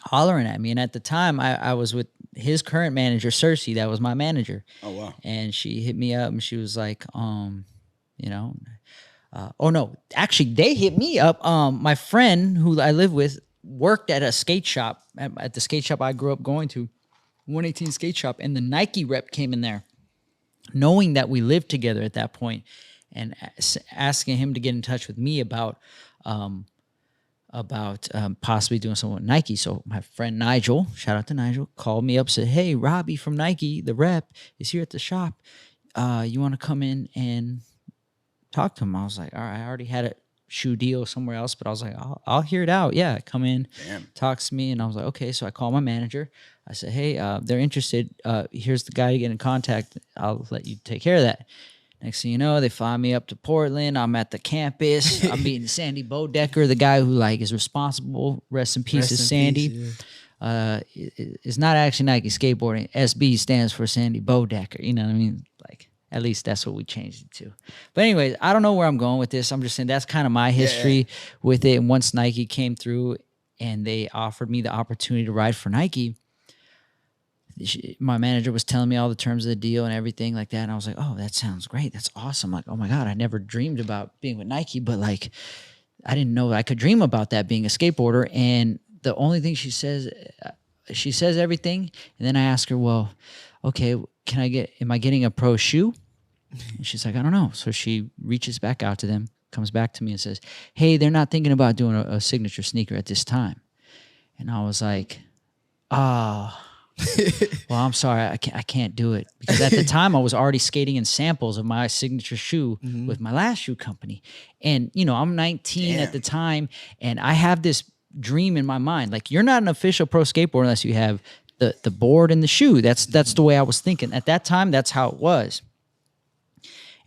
S2: hollering at me. And at the time, I was with his current manager, Cersei. That was my manager. Oh, wow. And she hit me up, and she was like, you know, oh, no. Actually, they hit me up. My friend who I live with worked at a skate shop, at the skate shop I grew up going to, 118 skate shop, and the Nike rep came in there, knowing that we lived together at that point, and asking him to get in touch with me about possibly doing something with Nike. So my friend Nigel, shout out to Nigel, called me up, said, hey, Robbie from Nike, the rep, is here at the shop. You want to come in and talk to him? I was like, all right, I already had a shoe deal somewhere else, but I was like, I'll hear it out. Yeah, come in, talks to me. And I was like, okay. So I called my manager. I said, hey, they're interested. Here's the guy to get in contact. I'll let you take care of that. Next thing you know, they fly me up to Portland. I'm at the campus. I'm meeting Sandy Bodecker, the guy who like is responsible. Rest in peace, Sandy. It's not actually Nike skateboarding. SB stands for Sandy Bodecker. You know what I mean? Like, at least that's what we changed it to. But anyways, I don't know where I'm going with this. I'm just saying that's kind of my history with it. And once Nike came through and they offered me the opportunity to ride for Nike, my manager was telling me all the terms of the deal and everything like that. And I was like, oh, that sounds great. That's awesome. Like, oh my God, I never dreamed about being with Nike, but like, I didn't know I could dream about that being a skateboarder. And the only thing she says everything. And then I ask her, well, okay, am I getting a pro shoe? And she's like, I don't know. So she reaches back out to them, comes back to me and says, hey, they're not thinking about doing a signature sneaker at this time. And I was like, oh, Well, I'm sorry, I can't do it, because at the time I was already skating in samples of my signature shoe with my last shoe company, and I'm 19 at the time, and I have this dream in my mind. Like, you're not an official pro skateboarder unless you have the board and the shoe. That's the way I was thinking at that time. That's how it was.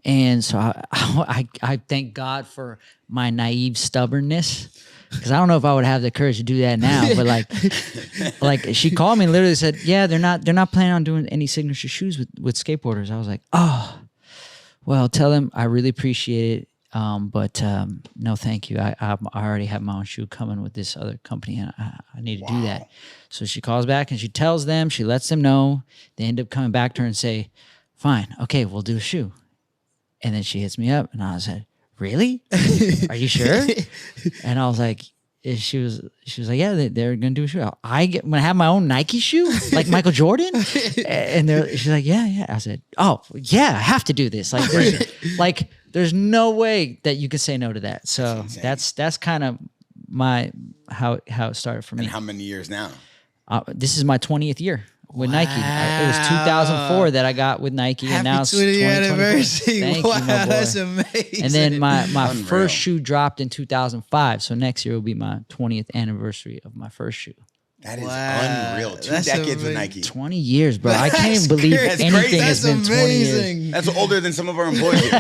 S2: And so I thank God for my naive stubbornness, because I don't know if I would have the courage to do that now. But like she called me and literally said, yeah, they're not planning on doing any signature shoes with skateboarders. I was like, oh, well, tell them I really appreciate it. But no, thank you. I already have my own shoe coming with this other company, and I need to do that. So she calls back and she tells them, she lets them know. They end up coming back to her and say, fine, okay, we'll do a shoe. And then she hits me up, and I said, really? Are you sure? And I was like, she was like, yeah, they're gonna do a shoe. I'm gonna have my own Nike shoe, like Michael Jordan. And she's like, yeah. I said, oh yeah, I have to do this. There's no way that you can say no to that. So that's kind of how it started for me.
S1: And how many years now?
S2: This is my 20th year with Nike. It was 2004 that I got with Nike, and now it's
S3: 20th anniversary.
S2: Thank you, my boy.
S3: That's amazing.
S2: And then my first shoe dropped in 2005, so next year will be my 20th anniversary of my first shoe.
S1: That is unreal. 2 decades with Nike.
S2: 20 years, bro. I can't even believe anything has been 20 years.
S1: That's older than some of our employees here.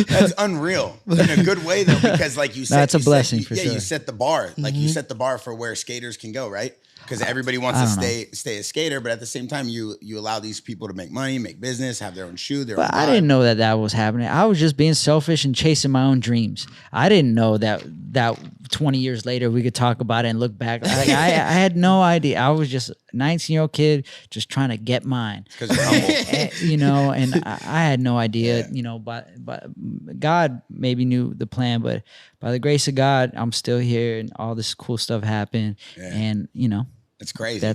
S1: That's unreal. In a good way, though, because like you said,
S2: that's a blessing for sure.
S1: Yeah, you set the bar. Like you set the bar for where skaters can go, right? Because everybody wants to stay a skater, but at the same time, you allow these people to make money, make business, have their own shoe, their own
S2: I didn't know that was happening. I was just being selfish and chasing my own dreams. I didn't know that 20 years later we could talk about it and look back. Like, I had no idea. I was just a 19-year-old kid just trying to get mine.
S1: Because you're humble.
S2: And I had no idea, but God maybe knew the plan, but by the grace of God, I'm still here, and all this cool stuff happened. Yeah. And,
S1: it's crazy.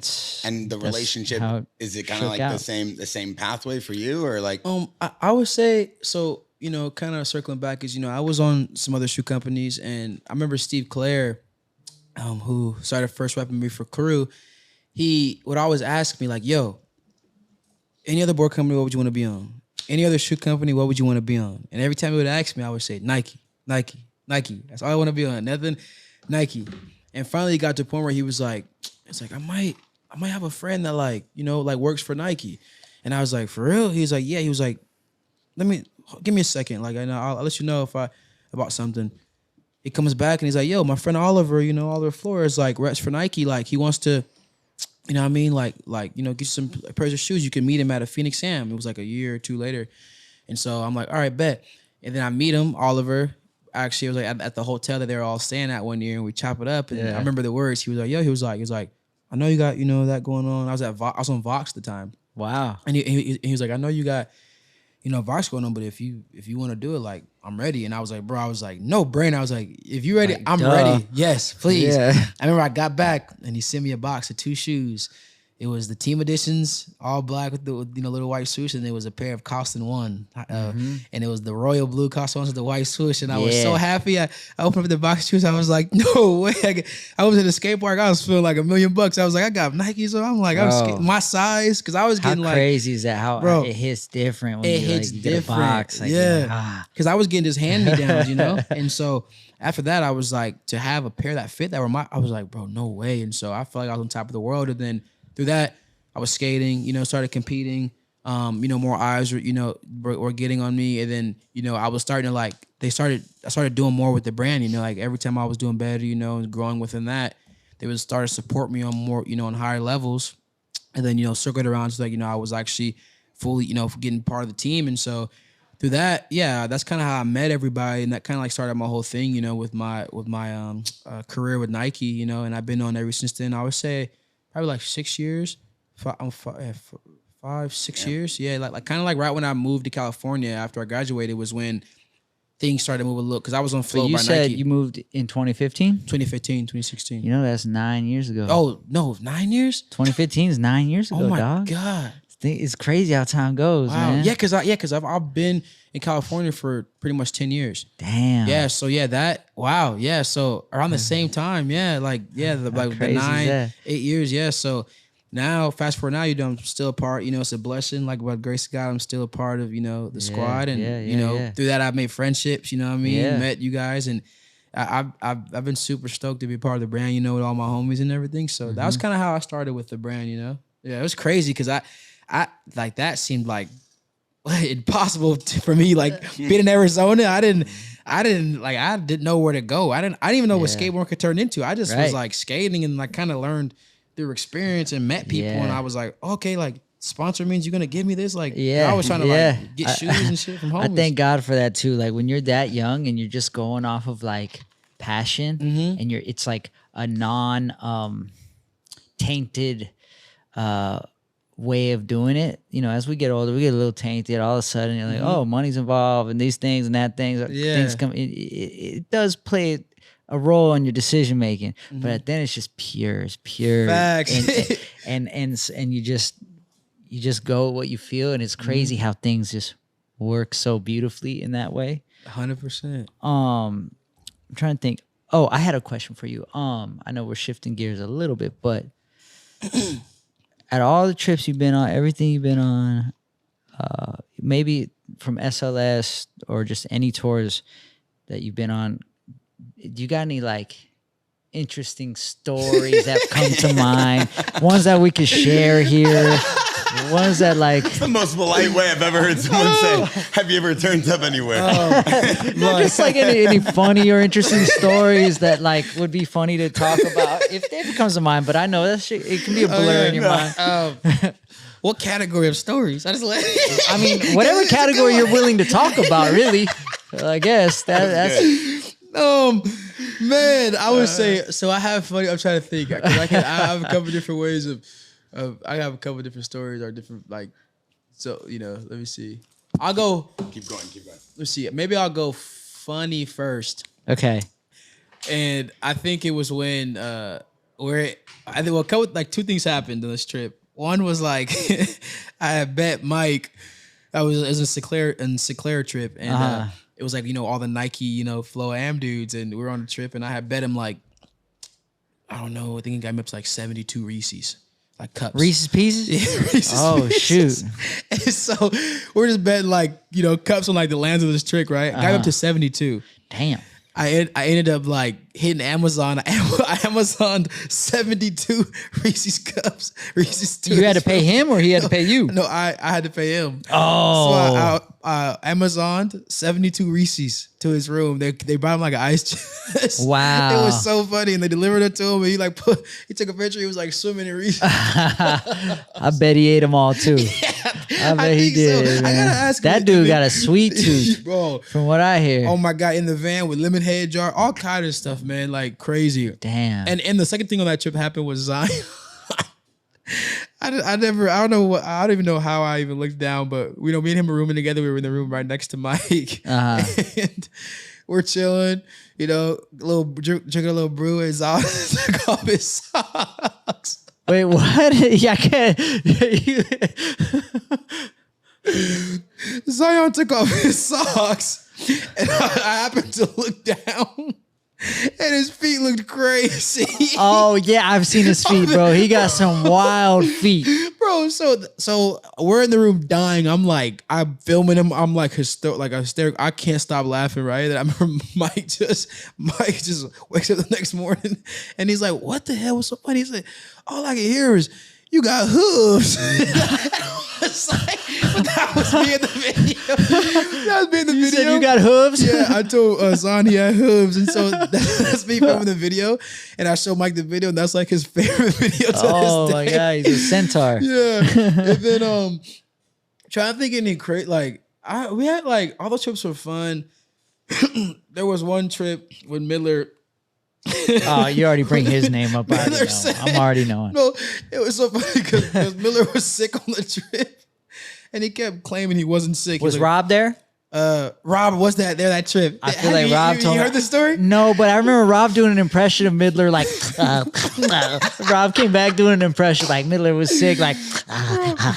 S1: And the relationship, is it kind of like the same pathway for you, or like?
S3: I would say so. Kind of circling back is I was on some other shoe companies, and I remember Steve Clare, who started first repping me for Crew. He would always ask me like, "Yo, any other board company, what would you want to be on? Any other shoe company, what would you want to be on?" And every time he would ask me, I would say Nike. That's all I want to be on. Nothing, Nike. And finally, he got to a point where he was like, "It's like I might have a friend that like works for Nike." And I was like, "For real?" He was like, "Yeah." He was like, "Give me a second. Like I'll let you know about something." He comes back and he's like, "Yo, my friend Oliver, Oliver Flores, like reps for Nike. Like he wants to, get you some pairs of shoes. You can meet him at a Phoenix Sam." It was like a year or two later, and so I'm like, "All right, bet." And then I meet him, Oliver. Actually, it was like at the hotel that they were all staying at one year, and we chop it up. And I remember the words. He was like, "Yo," he was like, "I know you got that going on." I was on Vox at the time.
S2: Wow.
S3: And he was like, "I know you got Vox going on, but if you want to do it, like I'm ready." And I was like, "Bro," I was like, "No brain." I was like, "If you're ready, I'm ready. Yes, please." Yeah. I remember I got back and he sent me a box of 2 shoes. It was the team editions, all black with the little white swoosh, and it was a pair of Costin 1, and it was the royal blue Costin 1s with the white swoosh. And I was so happy. I opened up the box of shoes. I was like, "No way!" I was in the skate park. I was feeling like $1 million. I was like, "I got Nikes." So I'm like, my size, because I was getting
S2: how crazy is that? How it hits different when you get a box. Like,
S3: because I was getting just hand me downs, And so after that, I was like, to have a pair that fit that were I was like, bro, no way. And so I felt like I was on top of the world. And then through that, I was skating, started competing. More eyes were getting on me. And then, I was starting to I started doing more with the brand, like every time I was doing better, and growing within that, they would start to support me on more, on higher levels. And then, circled around so that, I was actually fully, getting part of the team. And so through that, that's kind of how I met everybody. And that kind of started my whole thing, with my career with Nike, and I've been on ever since then. I would say probably 6 years, 5, 6 years. Yeah, like kind of right when I moved to California after I graduated was when things started moving a little, because I was on Flow by Nike.
S2: So you said you moved in 2015?
S3: 2015, 2016.
S2: That's 9 years ago.
S3: Oh, no, 9 years?
S2: 2015 is 9 years ago, dog.
S3: Oh, my God.
S2: It's crazy how time goes, man.
S3: Yeah, because I've been in California for pretty much 10 years.
S2: Damn.
S3: Yeah, so so around the same time, the 9, 8 years, so now, fast forward now, I'm still a part. It's a blessing. Like by grace of God, I'm still a part of the squad, and through that I've made friendships. You know what I mean? Met you guys, and I've been super stoked to be part of the brand. With all my homies and everything. So that was kind of how I started with the brand. Yeah, it was crazy because I like that seemed like impossible for me. Like being in Arizona, I didn't know where to go. I didn't even know what skateboarding could turn into. I just was like skating and like kind of learned through experience and met people, and I was like, okay, like sponsor means you're gonna give me this. Like I was trying to like get shoes and shit from homies.
S2: I thank God for that too. Like when you're that young and you're just going off of like passion, and it's like a non tainted way of doing it. As we get older, we get a little tainted. All of a sudden, you're like, oh, money's involved, and these things and that things. Things come. It does play a role in your decision making, but then it's just pure. It's pure.
S3: Facts.
S2: And you just go what you feel, and it's crazy how things just work so beautifully in that way.
S3: 100%.
S2: I'm trying to think. Oh, I had a question for you. I know we're shifting gears a little bit, but at all the trips you've been on, everything you've been on, maybe from SLS or just any tours that you've been on, do you got any like interesting stories that come to mind? Ones that we could share here? Ones that like...
S1: That's the most polite way I've ever heard someone say, have you ever turned up anywhere?
S2: No, just like any funny or interesting stories that like would be funny to talk about if it comes to mind. But I know that shit, it can be a blur in your mind.
S3: What category of stories?
S2: I mean, whatever category you're willing to talk about, really. I guess that's...
S3: Man, I would say, so I have funny, I'm trying to think. I have a couple different ways of I have a couple different stories or different, like, so, let me see. I'll go.
S1: Keep going.
S3: Let's see. Maybe I'll go funny first.
S2: Okay.
S3: And I think it was when, two things happened on this trip. One was like, I had bet Mike, it was a Sheckler trip, and it was like, all the Nike, Flow Am dudes, and we were on the trip, and I had bet him like, I don't know, I think he got me up to like 72 Reese's. Like cups.
S2: Reese's Pieces?
S3: Yeah, Reese's
S2: Pieces.
S3: Shoot. And so we're just betting like, cups on like the lands of this trick, right? Got up to 72.
S2: Damn.
S3: I ended up like hitting Amazon. I Amazoned 72 Reese's cups. Reese's Tooths.
S2: You had to pay him or he had to pay you?
S3: No, I had to pay him.
S2: Oh.
S3: So I Amazoned 72 Reese's to his room. They brought him like an ice chest.
S2: Wow.
S3: It was so funny. And they delivered it to him. And he took a picture. He was like swimming in Reese's.
S2: I bet he ate them all too. I bet he did. So. I gotta ask that dude got a sweet tooth, bro. From what I hear.
S3: Oh my God, in the van with lemon head jar, all kind of stuff, man, like crazy.
S2: Damn.
S3: And the second thing on that trip happened was Zion. I don't even know how I even looked down, but me and him were rooming together. We were in the room right next to Mike, and we're chilling. Drinking a little brew, and Zion took off his socks.
S2: Wait, what? Yeah, I can't.
S3: Zion took off his socks, and I happened to look down, and his feet looked crazy.
S2: Oh yeah, I've seen his feet, bro. He got some wild feet,
S3: bro. So we're in the room dying. I'm filming him. I'm like hysterical. I can't stop laughing. Right? And I remember Mike just wakes up the next morning, and he's like, "What the hell was so funny?" He's like, "All I can hear is you got hooves." But that was me in the video. That was me in the video.
S2: You said you got hooves?
S3: Yeah, I told Zahn he had hooves. And so that's me filming the video. And I showed Mike the video, and that's like his favorite video to this day.
S2: Oh my God, he's a centaur.
S3: Yeah. And then trying to think any great, like, we had like, all those trips were fun. There was one trip with Miller.
S2: Oh, you already bring his name up. I'm already knowing.
S3: No, it was so funny because Miller was sick on the trip, and he kept claiming he wasn't sick.
S2: Was Rob there?
S3: Rob was that trip.
S2: I feel like Rob told
S3: you heard the story?
S2: No, but I remember Rob doing an impression of Midler, like Rob came back doing an impression like Midler was sick, like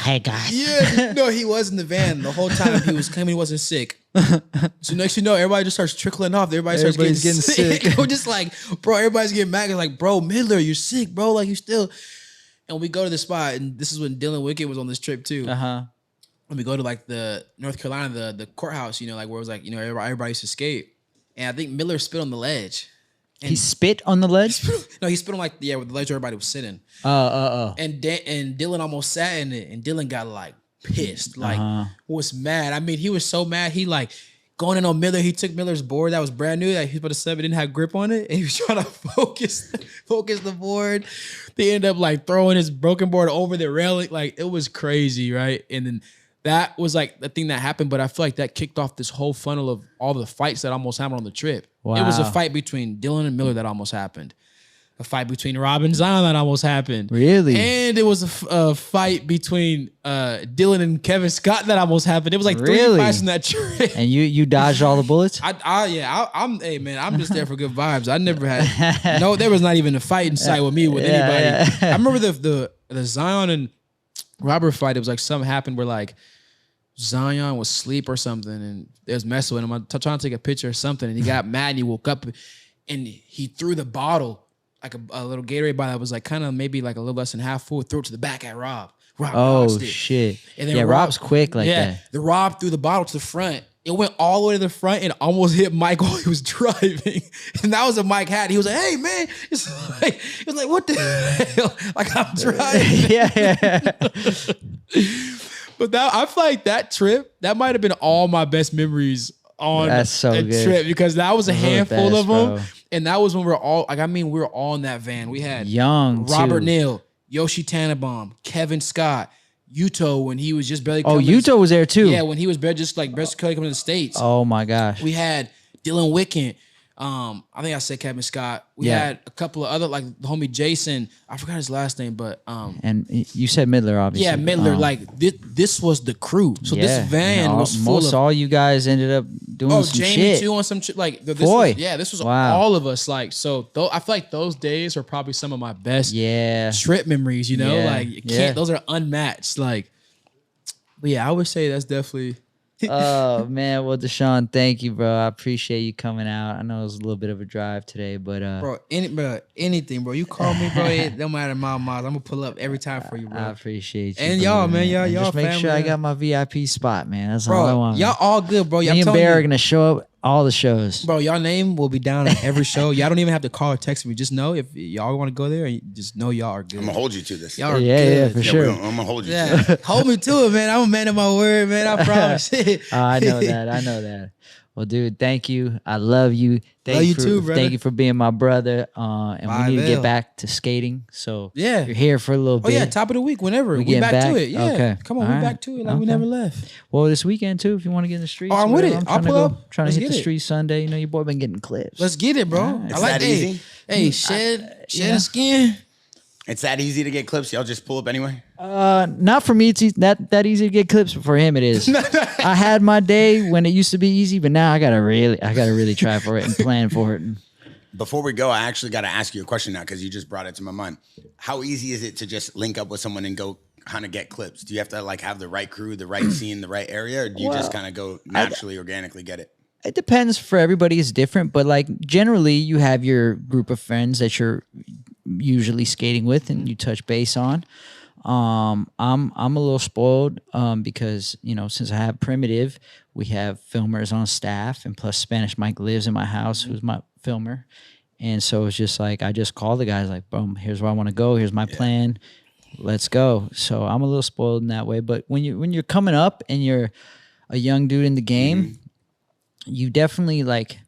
S2: hey guys.
S3: Yeah, no, he was in the van the whole time. He was claiming he wasn't sick. So next you know, everybody just starts trickling off. Everybody's getting sick. We're just like, bro, everybody's getting mad. It's like, bro, Midler, you're sick, bro. Like you still. And we go to the spot, and this is when Dylan Wickett was on this trip too. When we go to like the North Carolina, the courthouse, like where it was like, everybody used to skate. And I think Miller spit on the ledge. And
S2: he spit on the ledge?
S3: No, he spit on like, where the ledge where everybody was sitting. And Dylan almost sat in it, and Dylan got like pissed, like was mad. I mean, he was so mad. He like going in on Miller. He took Miller's board that was brand new that he was about to sub. It didn't have grip on it, and he was trying to focus the board. They ended up like throwing his broken board over the railing. Like it was crazy, right? And then that was like the thing that happened. But I feel like that kicked off this whole funnel of all the fights that almost happened on the trip. Wow. It was a fight between Dylan and Miller that almost happened. A fight between Rob and Zion that almost happened.
S2: Really?
S3: And it was a fight between Dylan and Kevin Scott that almost happened. It was like 3 fights in that trip.
S2: And you dodged all the bullets?
S3: Hey man, I'm just there for good vibes. I never had there was not even a fight in sight with me with anybody. Yeah. I remember the Zion and Robert fight. It was like something happened where like Zion was asleep or something, and they was messing with him. I'm trying to take a picture or something, and he got mad and he woke up and he threw the bottle. Like a little Gatorade bottle that was like kind of maybe like a little less than half full, threw it to the back at Rob.
S2: Oh shit! And then Rob's quick like that.
S3: The Rob threw the bottle to the front. It went all the way to the front and almost hit Mike while he was driving. And that was a Mike hat. He was like, "Hey man," it was like, "What the hell?" Like I'm driving.
S2: Yeah.
S3: But I feel like that trip that might have been all my best memories on
S2: That's so
S3: a
S2: good.
S3: trip because that was a handful of them.
S2: Bro.
S3: And that was when we were all in that van. We had
S2: young
S3: Robert Neal, Yoshi Tannenbaum, Kevin Scott, Yuto when he was just barely
S2: coming. Oh, Yuto was there too.
S3: Yeah, when he was just coming to the States.
S2: Oh my gosh.
S3: We had Dylan Wickett. I think I said Kevin Scott. We had a couple of other, like the homie Jason. I forgot his last name, but
S2: and you said Midler, obviously.
S3: Yeah, Midler. Like this was the crew. So this van was full of
S2: all you guys ended up doing some
S3: Jamie
S2: shit.
S3: too on some shit. Like this was all of us. Like so, I feel like those days are probably some of my best trip memories. Like you can't. Those are unmatched. Like, but yeah, I would say that's definitely.
S2: Oh man, well Dashawn, thank you, bro. I appreciate you coming out. I know it was a little bit of a drive today, but
S3: bro, anything, bro. You call me, bro. It don't matter miles. I'm gonna pull up every time for you, bro.
S2: I appreciate you.
S3: And y'all, man, y'all
S2: just make
S3: family,
S2: sure I
S3: man.
S2: got my VIP spot, man. That's
S3: bro,
S2: all I want.
S3: Y'all all good, bro.
S2: Me and Bear are gonna show up all the shows,
S3: bro. Y'all name will be down at every show. Y'all don't even have to call or text me. Just know if y'all want to go there, and just know y'all are good.
S1: I'm gonna hold you to this.
S3: Y'all are good.
S2: Yeah, for sure.
S1: I'm gonna hold you. To it.
S3: Hold me to it, man. I'm a man of my word, man. I promise.
S2: I know that. Well, dude, thank you. I love you.
S3: Love you too, brother.
S2: Thank you for being my brother. And we need to get back to skating. So
S3: yeah,
S2: you're here for a little bit.
S3: Oh yeah, top of the week, whenever we back to it. Yeah, okay. Come on, we back to it like we never left.
S2: Well, this weekend too, if you want to get in the streets.
S3: Oh, I'm with it. I'll pull up.
S2: Trying to hit the streets Sunday. You know, your boy been getting clips.
S3: Let's get it, bro.
S1: I like that easy.
S3: Hey, shed a skin.
S1: It's that easy to get clips. Y'all just pull up anyway.
S2: Not for me. It's that easy to get clips, but for him it is. I had my day when it used to be easy, but now I gotta really try for it and plan for it.
S1: Before we go, I actually got to ask you a question now because you just brought it to my mind. How easy is it to just link up with someone and go kind of get clips? Do you have to like have the right crew, the right scene, the right area, or do you just kind of go naturally, organically get it?
S2: It depends. For everybody, it's different, but like generally, you have your group of friends that you're usually skating with, and you touch base on. I'm a little spoiled because since I have Primitive, we have filmers on staff, and plus Spanish Mike lives in my house, who's my filmer, and so it's just like I just call the guys like, boom, here's where I want to go, here's my plan, let's go. So I'm a little spoiled in that way. But when you're coming up and you're a young dude in the game, you definitely like.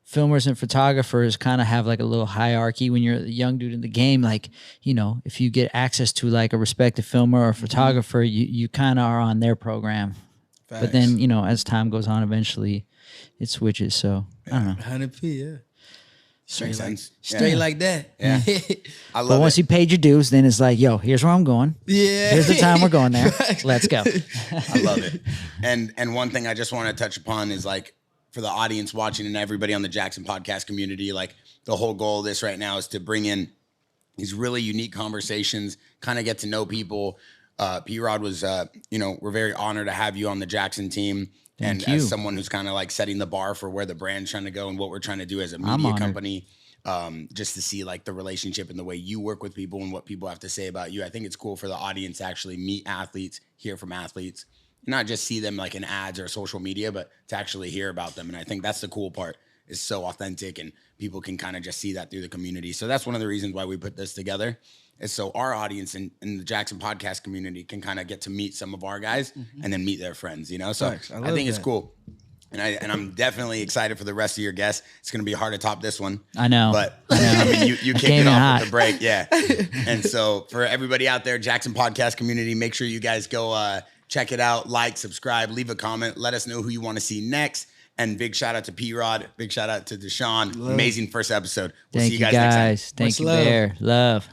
S2: Filmers and photographers kind of have like a little hierarchy when you're a young dude in the game. Like, if you get access to like a respected filmer or photographer, you kind of are on their program. Facts. But then, as time goes on, eventually it switches. So I don't know.
S3: 100p, yeah.
S1: Straight
S3: like that.
S1: Yeah. I love
S2: But once you paid your dues, then it's like, yo, here's where I'm going.
S3: Yeah.
S2: Here's the time we're going there. Let's go.
S1: I love it. And one thing I just want to touch upon is like, for the audience watching and everybody on the Jaxxon podcast community, like the whole goal of this right now is to bring in these really unique conversations, kind of get to know people. P-Rod was, we're very honored to have you on the Jaxxon team.
S2: Thank
S1: and
S2: you.
S1: as someone who's kind of like setting the bar for where the brand's trying to go and what we're trying to do as a media company. just to see like the relationship and the way you work with people and what people have to say about you. I think it's cool for the audience to actually meet athletes, hear from athletes, not just see them like in ads or social media, but to actually hear about them. And I think that's the cool part. It's so authentic and people can kind of just see that through the community. So that's one of the reasons why we put this together, is so our audience in the Jaxxon podcast community can kind of get to meet some of our guys and then meet their friends, you know? So I think it's cool. And I'm definitely excited for the rest of your guests. It's going to be hard to top this one.
S2: I know.
S1: But I mean, you kicked it off with the break. Yeah. And so for everybody out there, Jaxxon podcast community, make sure you guys go check it out, like, subscribe, leave a comment. Let us know who you want to see next. And big shout out to P-Rod. Big shout out to Dashawn. Amazing first episode. We'll see you guys next time.
S2: Thank you, Bear. Love.